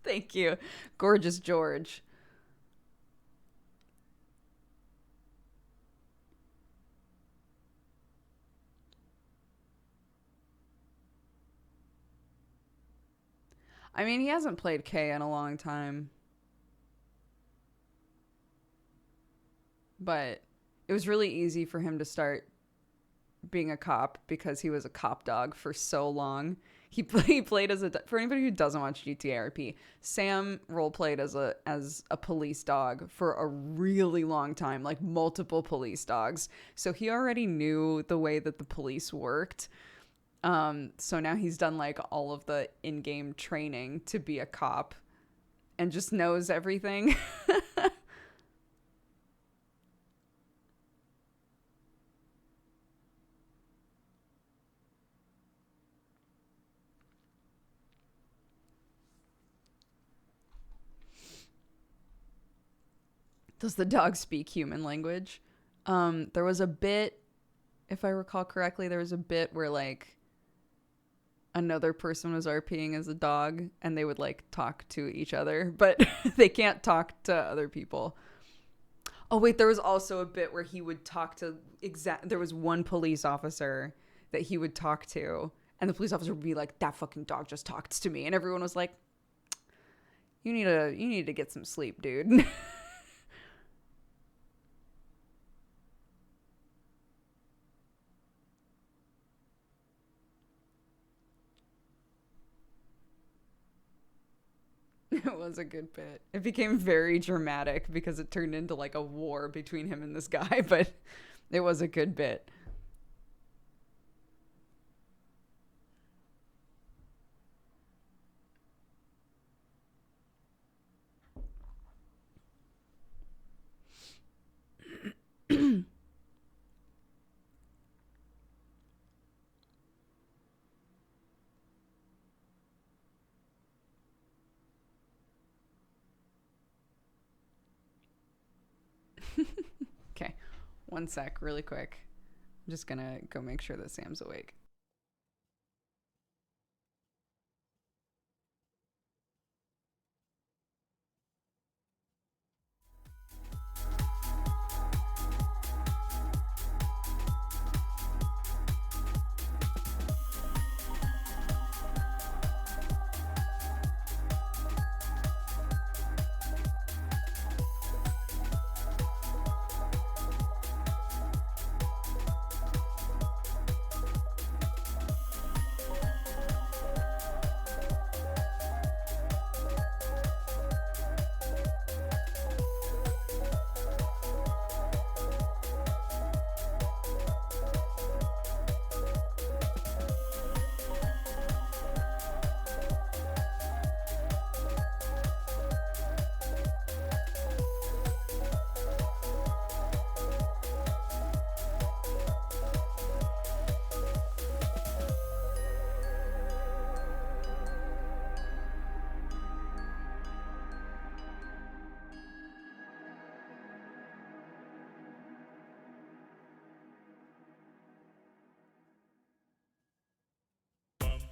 Thank you. Gorgeous George. I mean, he hasn't played K in a long time. But it was really easy for him to start being a cop because he was a cop dog for so long. He played as a, for anybody who doesn't watch GTA RP, Sam role played as a police dog for a really long time, like multiple police dogs. So he already knew the way that the police worked. So now he's done like all of the in-game training to be a cop and just knows everything. Does the dog speak human language? There was a bit, if I recall correctly, there was a bit where like another person was RPing as a dog and they would like talk to each other, but they can't talk to other people. Oh wait, there was also a bit where he would talk to there was one police officer that he would talk to, and the police officer would be like, "That fucking dog just talked to me," and everyone was like, you need to get some sleep, dude." It was a good bit. It became very dramatic because it turned into like a war between him and this guy, but it was a good bit. Okay, one sec, really quick. I'm just gonna go make sure that Sam's awake.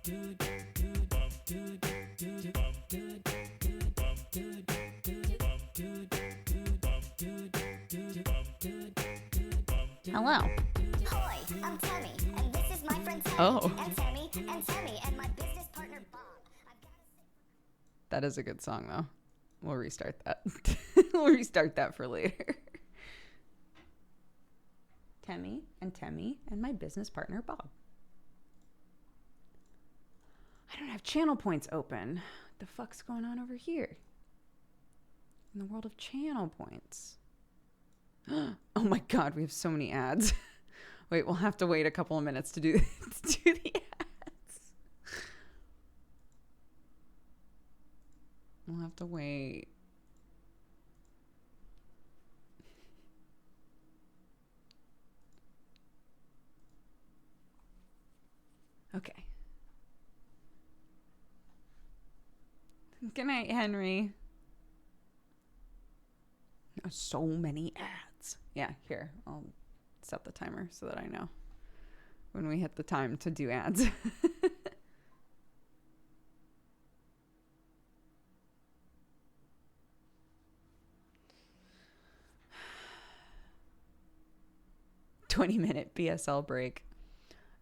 Hello. Hi, I'm Tammy, and this is my friend Tammy. Oh. And Tammy, and my business partner Bob. I've got to say. That is a good song, though. We'll restart that. We'll restart that for later. Tammy, and my business partner, Bob. I don't have channel points open. What the fuck's going on over here? In the world of channel points. Oh my god, we have so many ads. Wait, we'll have to wait a couple of minutes to do the ads. We'll have to wait. Okay. Good night, Henry. So many ads. Yeah, here. I'll set the timer so that I know when we hit the time to do ads. $20-minute BSL break.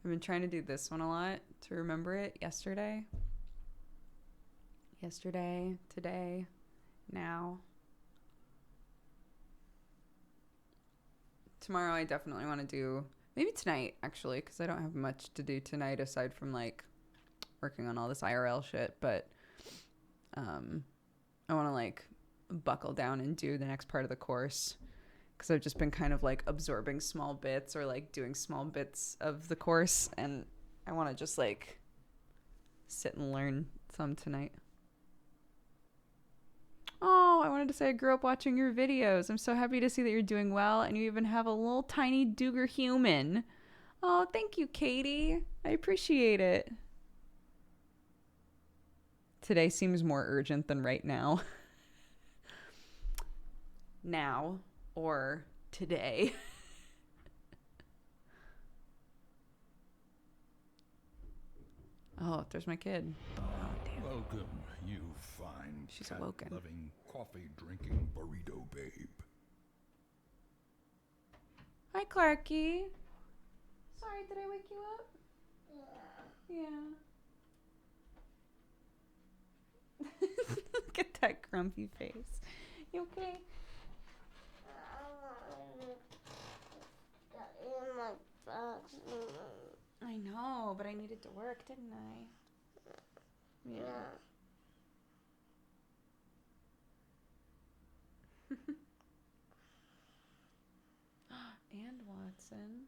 I've been trying to do this one a lot to remember it. Yesterday, today, now. Tomorrow I definitely want to do, maybe tonight actually, because I don't have much to do tonight aside from like working on all this IRL shit, but I want to like buckle down and do the next part of the course because I've just been kind of like absorbing small bits or like doing small bits of the course, and I want to just like sit and learn some tonight. Oh, I wanted to say I grew up watching your videos. I'm so happy to see that you're doing well, and you even have a little tiny DOOGER human. Oh, thank you, Katie. I appreciate it. Today seems more urgent than right now. Now or today. Oh, there's my kid. Oh, damn. Welcome, you fine, She's awoken. cat-loving, coffee-drinking burrito babe. Hi, Clarky. Sorry, did I wake you up? Yeah. Look at that grumpy face. You okay? I know, but I needed to work, didn't I? Yeah. And Watson.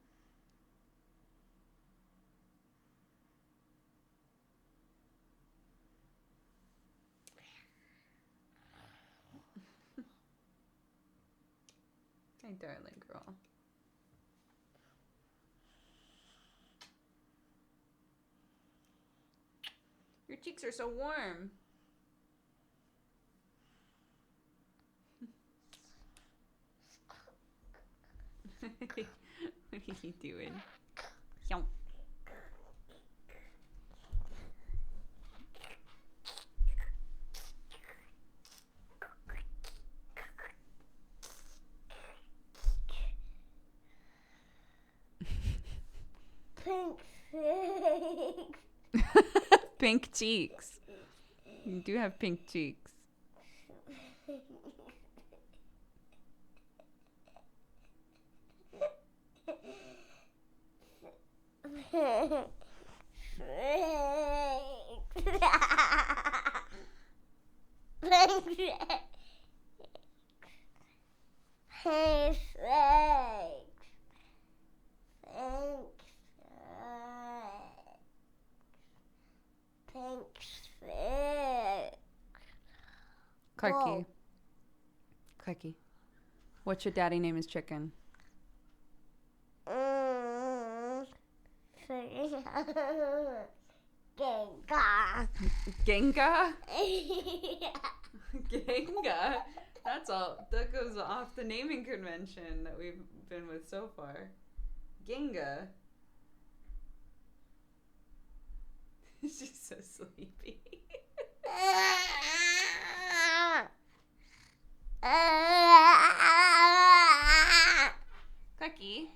My darling girl. Your cheeks are so warm. What are you doing? Yum. Pink cheeks. Pink cheeks. You do have pink cheeks. Clarky. Clarky. What's your daddy name is chicken? Gengar. Genga? Genga? That's all. That goes off the naming convention that we've been with so far. Genga. She's so sleepy. Cookie,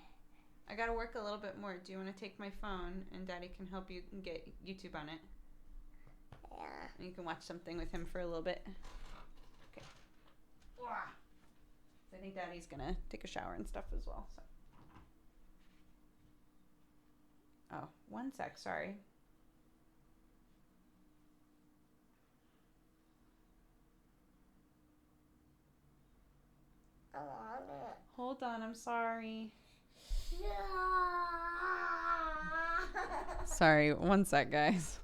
I gotta work a little bit more. Do you want to take my phone and Daddy can help you get YouTube on it? Yeah. And you can watch something with him for a little bit. Okay. I think Daddy's gonna take a shower and stuff as well. So. Oh, one sec. Sorry. I want it. Hold on. I'm sorry. Sorry. One sec, guys.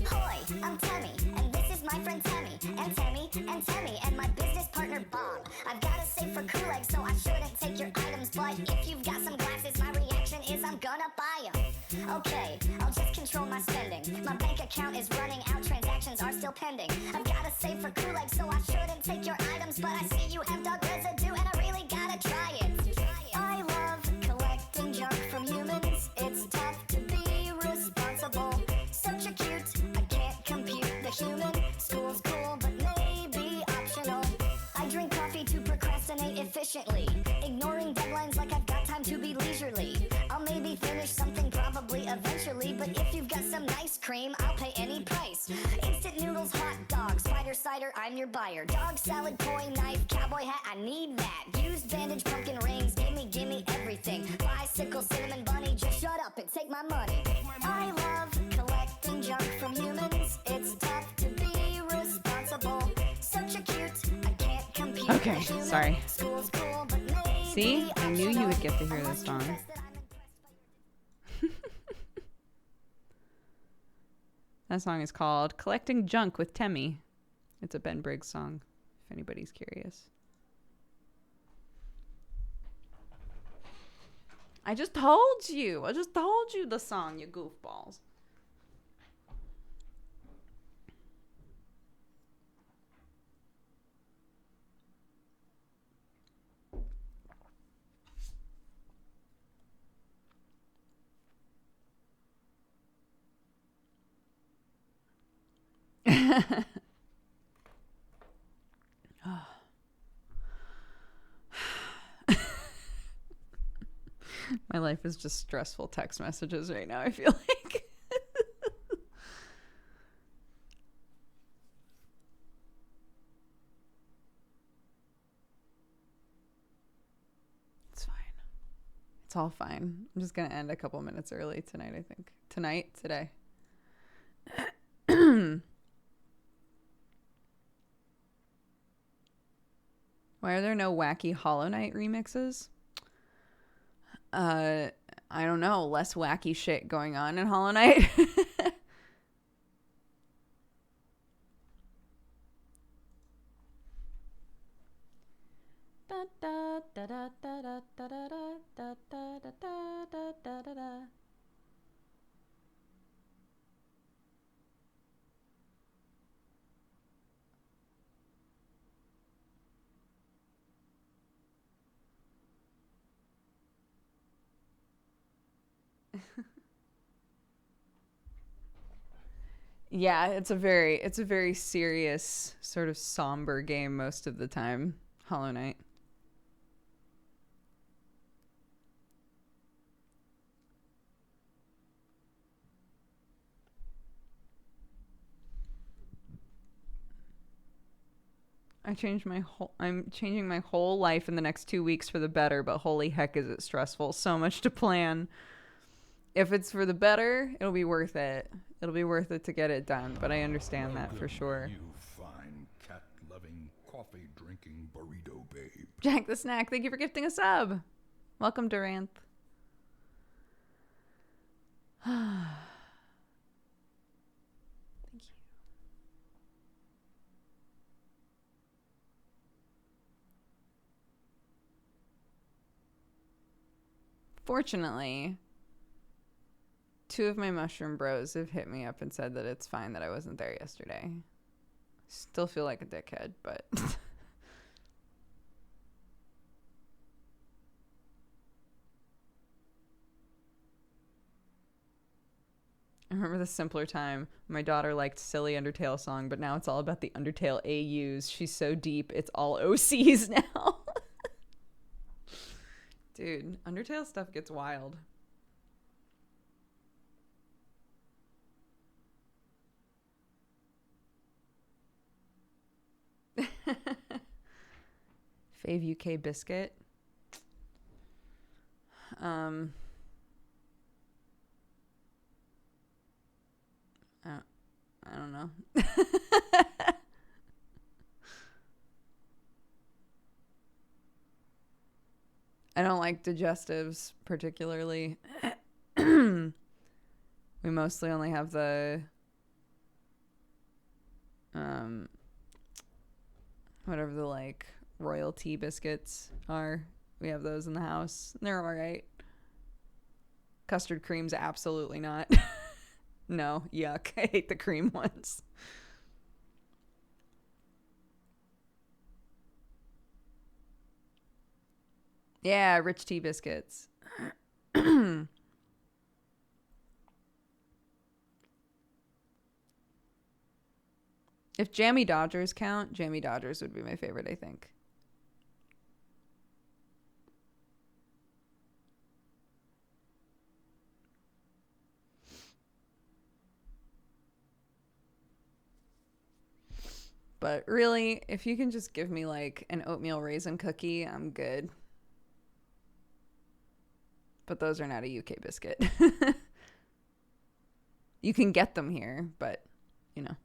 Hoi, I'm Tammy, and this is my friend Tammy, and Tammy, and Tammy, and my business partner Bob. I've got a safe for Kool-Aid, so I shouldn't take your items, but if you've got some glasses, my reaction is I'm gonna buy them. Okay, I'll just control my spending. My bank account is running out, transactions are still pending. I've got a safe for Kool-Aid, so I shouldn't take your items, but I see you have dog residue, and I really gotta try it. I love collecting junk from humans. It's tough to be responsible. Such a cute, I can't compute the human. School's cool, but maybe optional. I drink coffee to procrastinate efficiently, ignoring deadlines like I've got time to be leisurely. I'll maybe finish something probably eventually, but if you've got some nice cream, I'll pay any price. Instant noodles, hot dogs, spider cider, I'm your buyer. Dog salad, koi knife, cowboy hat, I need that. Used bandage, pumpkin rings, gimme everything. Bicycle, cinnamon bunny, just shut up and take my money. I love collecting junk from humans. It's tough to be responsible. Such a cute, I can't compete. Okay, the human. sorry. School's cool, but maybe See? I knew you would get to hear optional. this song. I'm lucky that I'm impressed by your That song is called Collecting Junk with Temmie. It's a Ben Briggs song, if anybody's curious. I just told you. I just told you the song, you goofballs. My life is just stressful text messages right now, I feel like. It's fine. It's all fine. I'm just going to end a couple minutes early tonight, I think. Today. Why are there no wacky Hollow Knight remixes? I don't know. Less wacky shit going on in Hollow Knight. Yeah, it's a very serious, sort of somber game most of the time, Hollow Knight. I'm changing my whole life in the next 2 weeks for the better, but holy heck is it stressful. So much to plan. If it's for the better, it'll be worth it. It'll be worth it to get it done, but I understand that for sure. You fine, cat-loving, coffee-drinking burrito babe. Jack the Snack, thank you for gifting a sub. Welcome, Duranth. Thank you. Fortunately, 2 of my mushroom bros have hit me up and said that it's fine that I wasn't there yesterday. Still feel like a dickhead, but I remember the simpler time. My daughter liked silly Undertale song, but now it's all about the Undertale AUs. She's so deep, it's all OCs now. Dude, Undertale stuff gets wild. Fave UK biscuit. I don't know. I don't like digestives particularly. We mostly only have the whatever the like royalty biscuits are. We have those in the house. They're all right. Custard creams, absolutely not. No, yuck. I hate the cream ones. Yeah, rich tea biscuits. If Jammy Dodgers count, Jammy Dodgers would be my favorite, I think. But really, if you can just give me like an oatmeal raisin cookie, I'm good. But those are not a UK biscuit. You can get them here, but, you know.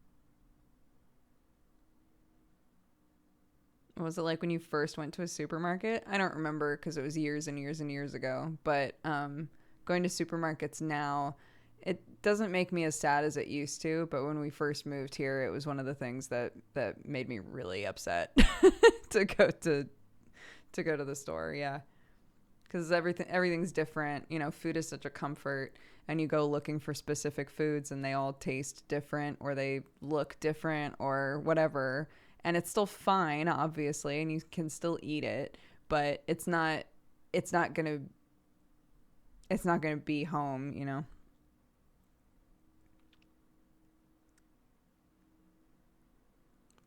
What was it like when you first went to a supermarket? I don't remember because it was years and years and years ago. But going to supermarkets now, it doesn't make me as sad as it used to. But when we first moved here, it was one of the things that made me really upset to go to the store. Yeah. Because everything's different. You know, food is such a comfort, and you go looking for specific foods and they all taste different or they look different or whatever. And it's still fine, obviously, and you can still eat it, but it's not gonna be home, you know.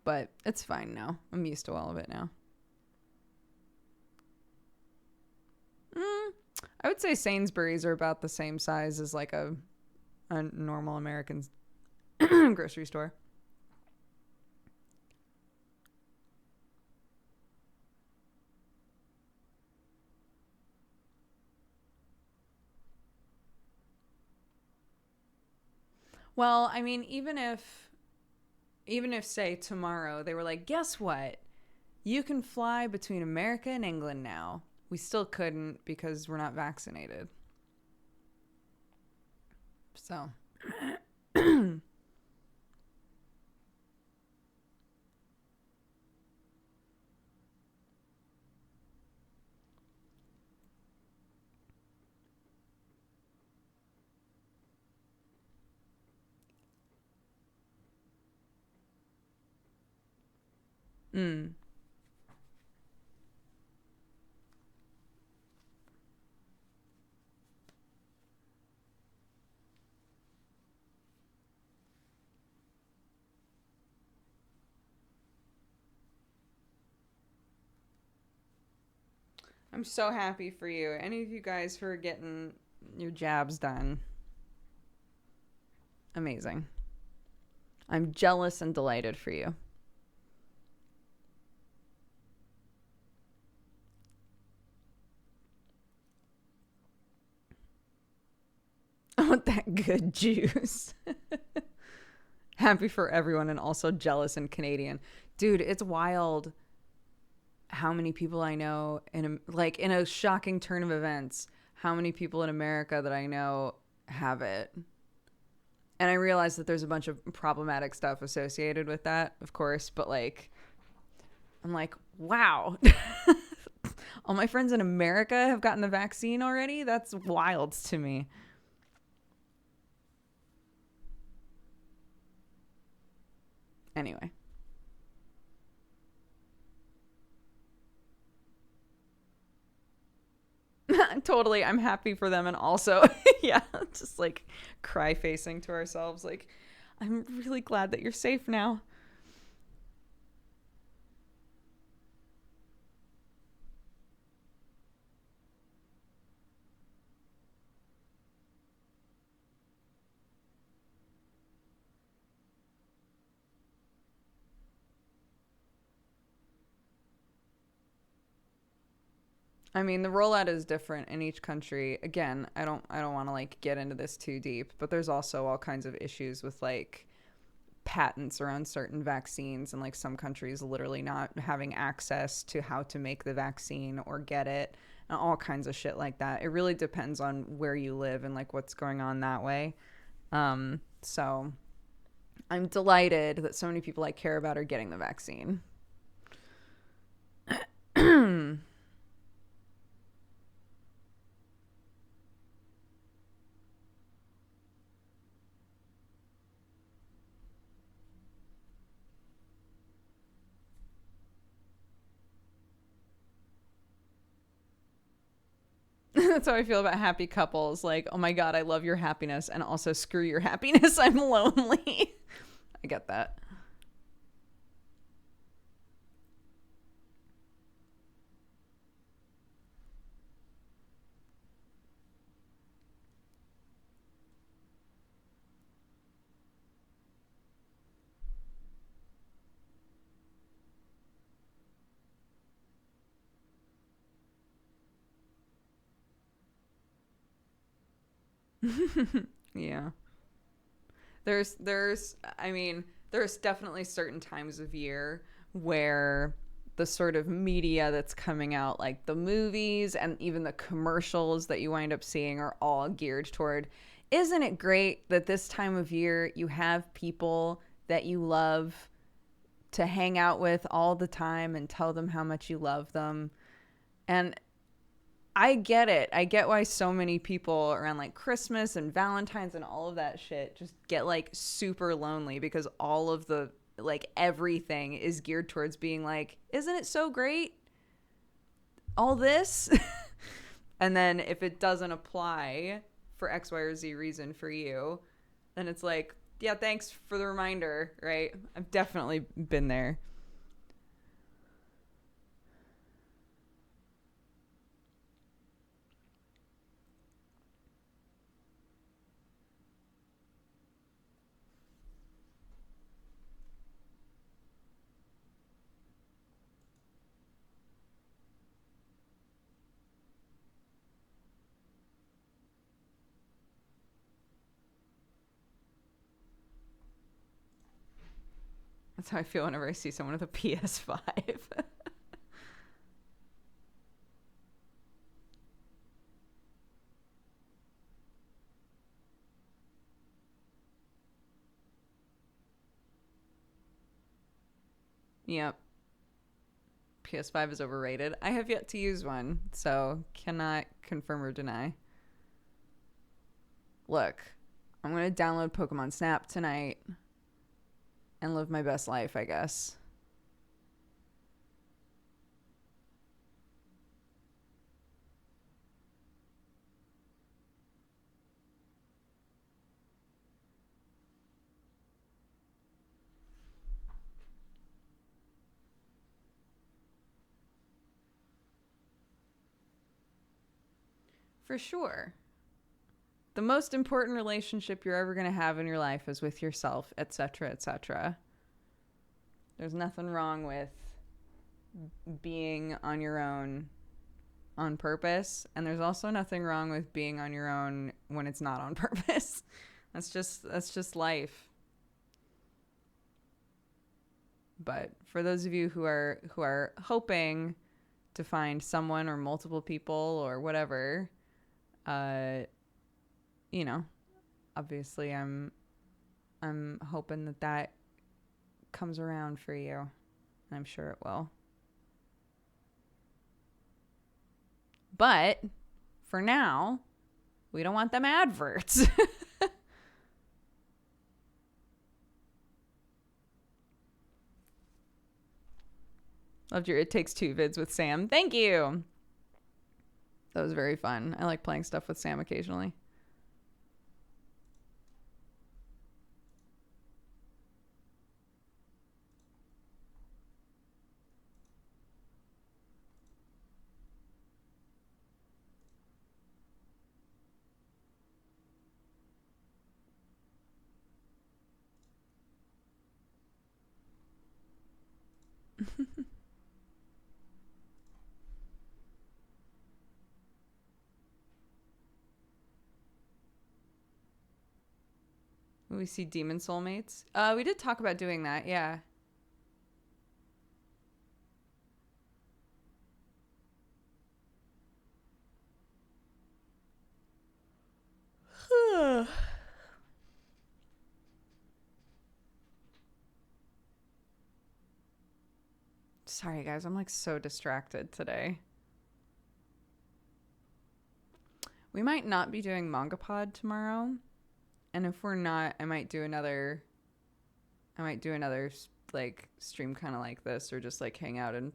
But it's fine now. I'm used to all of it now. I would say Sainsbury's are about the same size as like a normal American grocery store. Well, I mean, even if say tomorrow they were like, guess what? You can fly between America and England now. We still couldn't because we're not vaccinated. So. I'm so happy for you. Any of you guys who are getting your jabs done. Amazing. I'm jealous and delighted for you. I want that good juice. Happy for everyone and also jealous and Canadian. Dude, it's wild how many people I know in a shocking turn of events, how many people in America that I know have it. And I realize that there's a bunch of problematic stuff associated with that, of course, but like, I'm like, wow. All my friends in America have gotten the vaccine already? That's wild to me. Anyway. Totally, I'm happy for them, and also, yeah, just like cry facing to ourselves, like, I'm really glad that you're safe now. I mean, the rollout is different in each country. Again, I don't want to like get into this too deep, but there's also all kinds of issues with like patents around certain vaccines, and like some countries literally not having access to how to make the vaccine or get it, and all kinds of shit like that. It really depends on where you live and like what's going on that way. So I'm delighted that so many people I care about are getting the vaccine. That's how I feel about happy couples. Like, oh my God, I love your happiness. And also, screw your happiness. I'm lonely. I get that. Yeah. I mean, there's definitely certain times of year where the sort of media that's coming out, like the movies and even the commercials that you wind up seeing, are all geared toward, isn't it great that this time of year you have people that you love to hang out with all the time and tell them how much you love them? And I get it. I get why so many people around like Christmas and Valentine's and all of that shit just get like super lonely, because all of the like everything is geared towards being like, isn't it so great? All this. And then if it doesn't apply for X, Y, or Z reason for you, then it's like, yeah, thanks for the reminder, right? I've definitely been there. That's how I feel whenever I see someone with a PS5. Yep. PS5 is overrated. I have yet to use one, so cannot confirm or deny. Look, I'm going to download Pokemon Snap tonight and live my best life, I guess. For sure. The most important relationship you're ever going to have in your life is with yourself, etc., etc. There's nothing wrong with being on your own on purpose, and there's also nothing wrong with being on your own when it's not on purpose. That's just life. But for those of you who are hoping to find someone or multiple people or whatever, you know, obviously I'm hoping that comes around for you. And I'm sure it will. But for now, we don't want them adverts. Loved your It Takes Two vids with Sam. Thank you. That was very fun. I like playing stuff with Sam occasionally. We see Demon Soulmates. We did talk about doing that, yeah. Sorry, guys. I'm like so distracted today. We might not be doing Manga Pod tomorrow. And if we're not, I might do another like stream kind of like this, or just like hang out and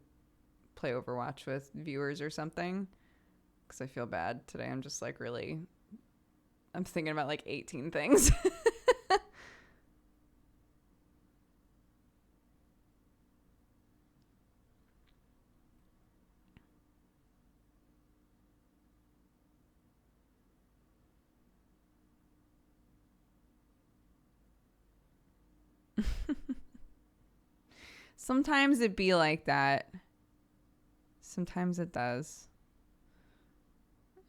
play Overwatch with viewers or something. Because I feel bad today. I'm just like I'm thinking about like 18 things. Sometimes it be like that. Sometimes it does.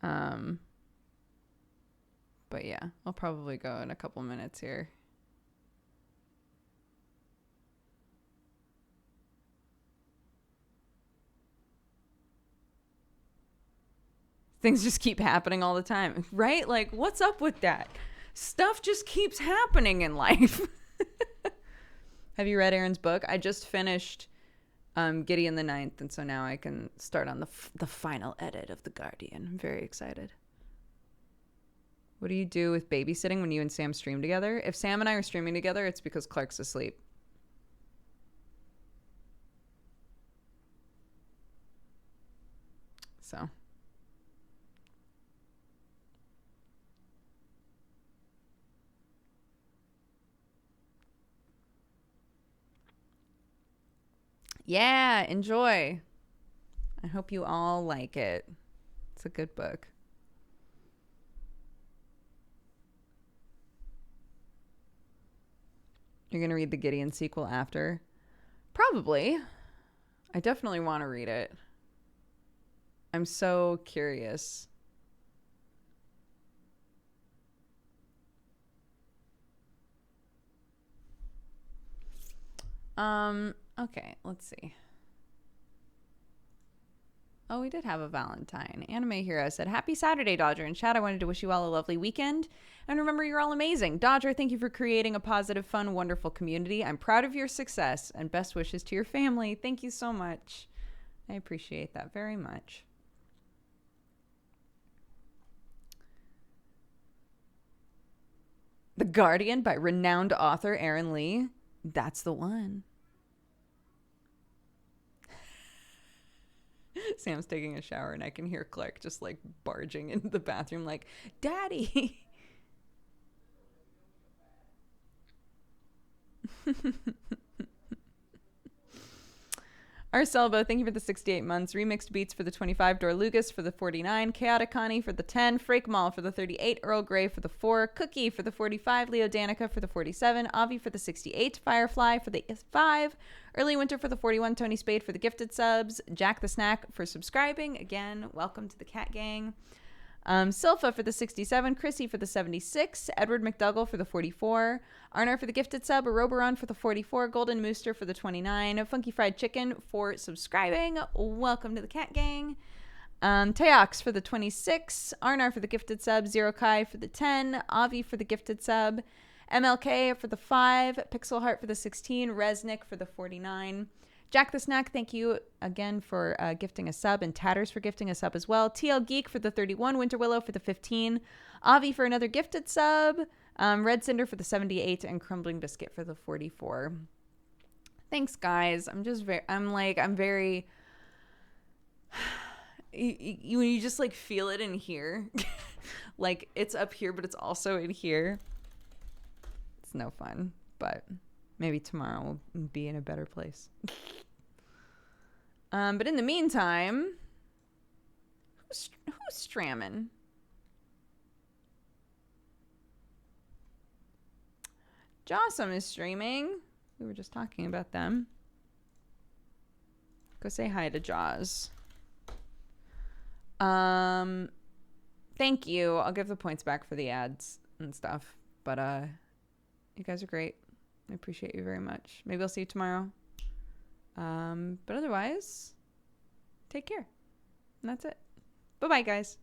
But yeah, I'll probably go in a couple minutes here. Things just keep happening all the time, right? Like, what's up with that? Stuff just keeps happening in life. Have you read Aaron's book? I just finished Gideon the Ninth, and so now I can start on the final edit of The Guardian. I'm very excited. What do you do with babysitting when you and Sam stream together? If Sam and I are streaming together, it's because Clark's asleep. So. Yeah, enjoy. I hope you all like it. It's a good book. You're going to read the Gideon sequel after? Probably. I definitely want to read it. I'm so curious. Okay, let's see. Oh, we did have a Valentine. Anime Hero said, "Happy Saturday, Dodger and chat. I wanted to wish you all a lovely weekend. And remember, you're all amazing. Dodger, thank you for creating a positive, fun, wonderful community. I'm proud of your success and best wishes to your family." Thank you so much. I appreciate that very much. The Guardian by renowned author Aaron Lee. That's the one. Sam's taking a shower and I can hear Clark just like barging into the bathroom like, "Daddy." Arselbo, thank you for the 68 months. Remixed Beats for the 25. Dorlugas for the 49. Chaotic Connie for the 10. Frake Mall for the 38. Earl Grey for the 4. Cookie for the 45. Leo Danica for the 47. Avi for the 68. Firefly for the 5. Early Winter for the 41. Tony Spade for the gifted subs. Jack the Snack for subscribing. Again, welcome to the Cat Gang. Silpha for the 67, Chrissy for the 76, Edward McDougall for the 44, Arnar for the gifted sub, Aroberon for the 44, Golden Mooster for the 29, Funky Fried Chicken for subscribing. Welcome to the Cat Gang. Teox for the 26, Arnar for the gifted sub, Zero Kai for the 10, Avi for the gifted sub, MLK for the 5, Pixel Heart for the 16, Resnick for the 49. Jack the Snack, thank you again for gifting a sub, and Tatters for gifting a sub as well. TL Geek for the 31, Winter Willow for the 15, Avi for another gifted sub, Red Cinder for the 78, and Crumbling Biscuit for the 44. Thanks, guys. I'm very you just like feel it in here. Like it's up here, but it's also in here. It's no fun, but maybe tomorrow we'll be in a better place. But in the meantime, who's stramming? Jossum is streaming. We were just talking about them. Go say hi to Jaws. Thank you. I'll give the points back for the ads and stuff. But you guys are great. I appreciate you very much. Maybe I'll see you tomorrow. But otherwise, take care. And that's it. Bye-bye, guys.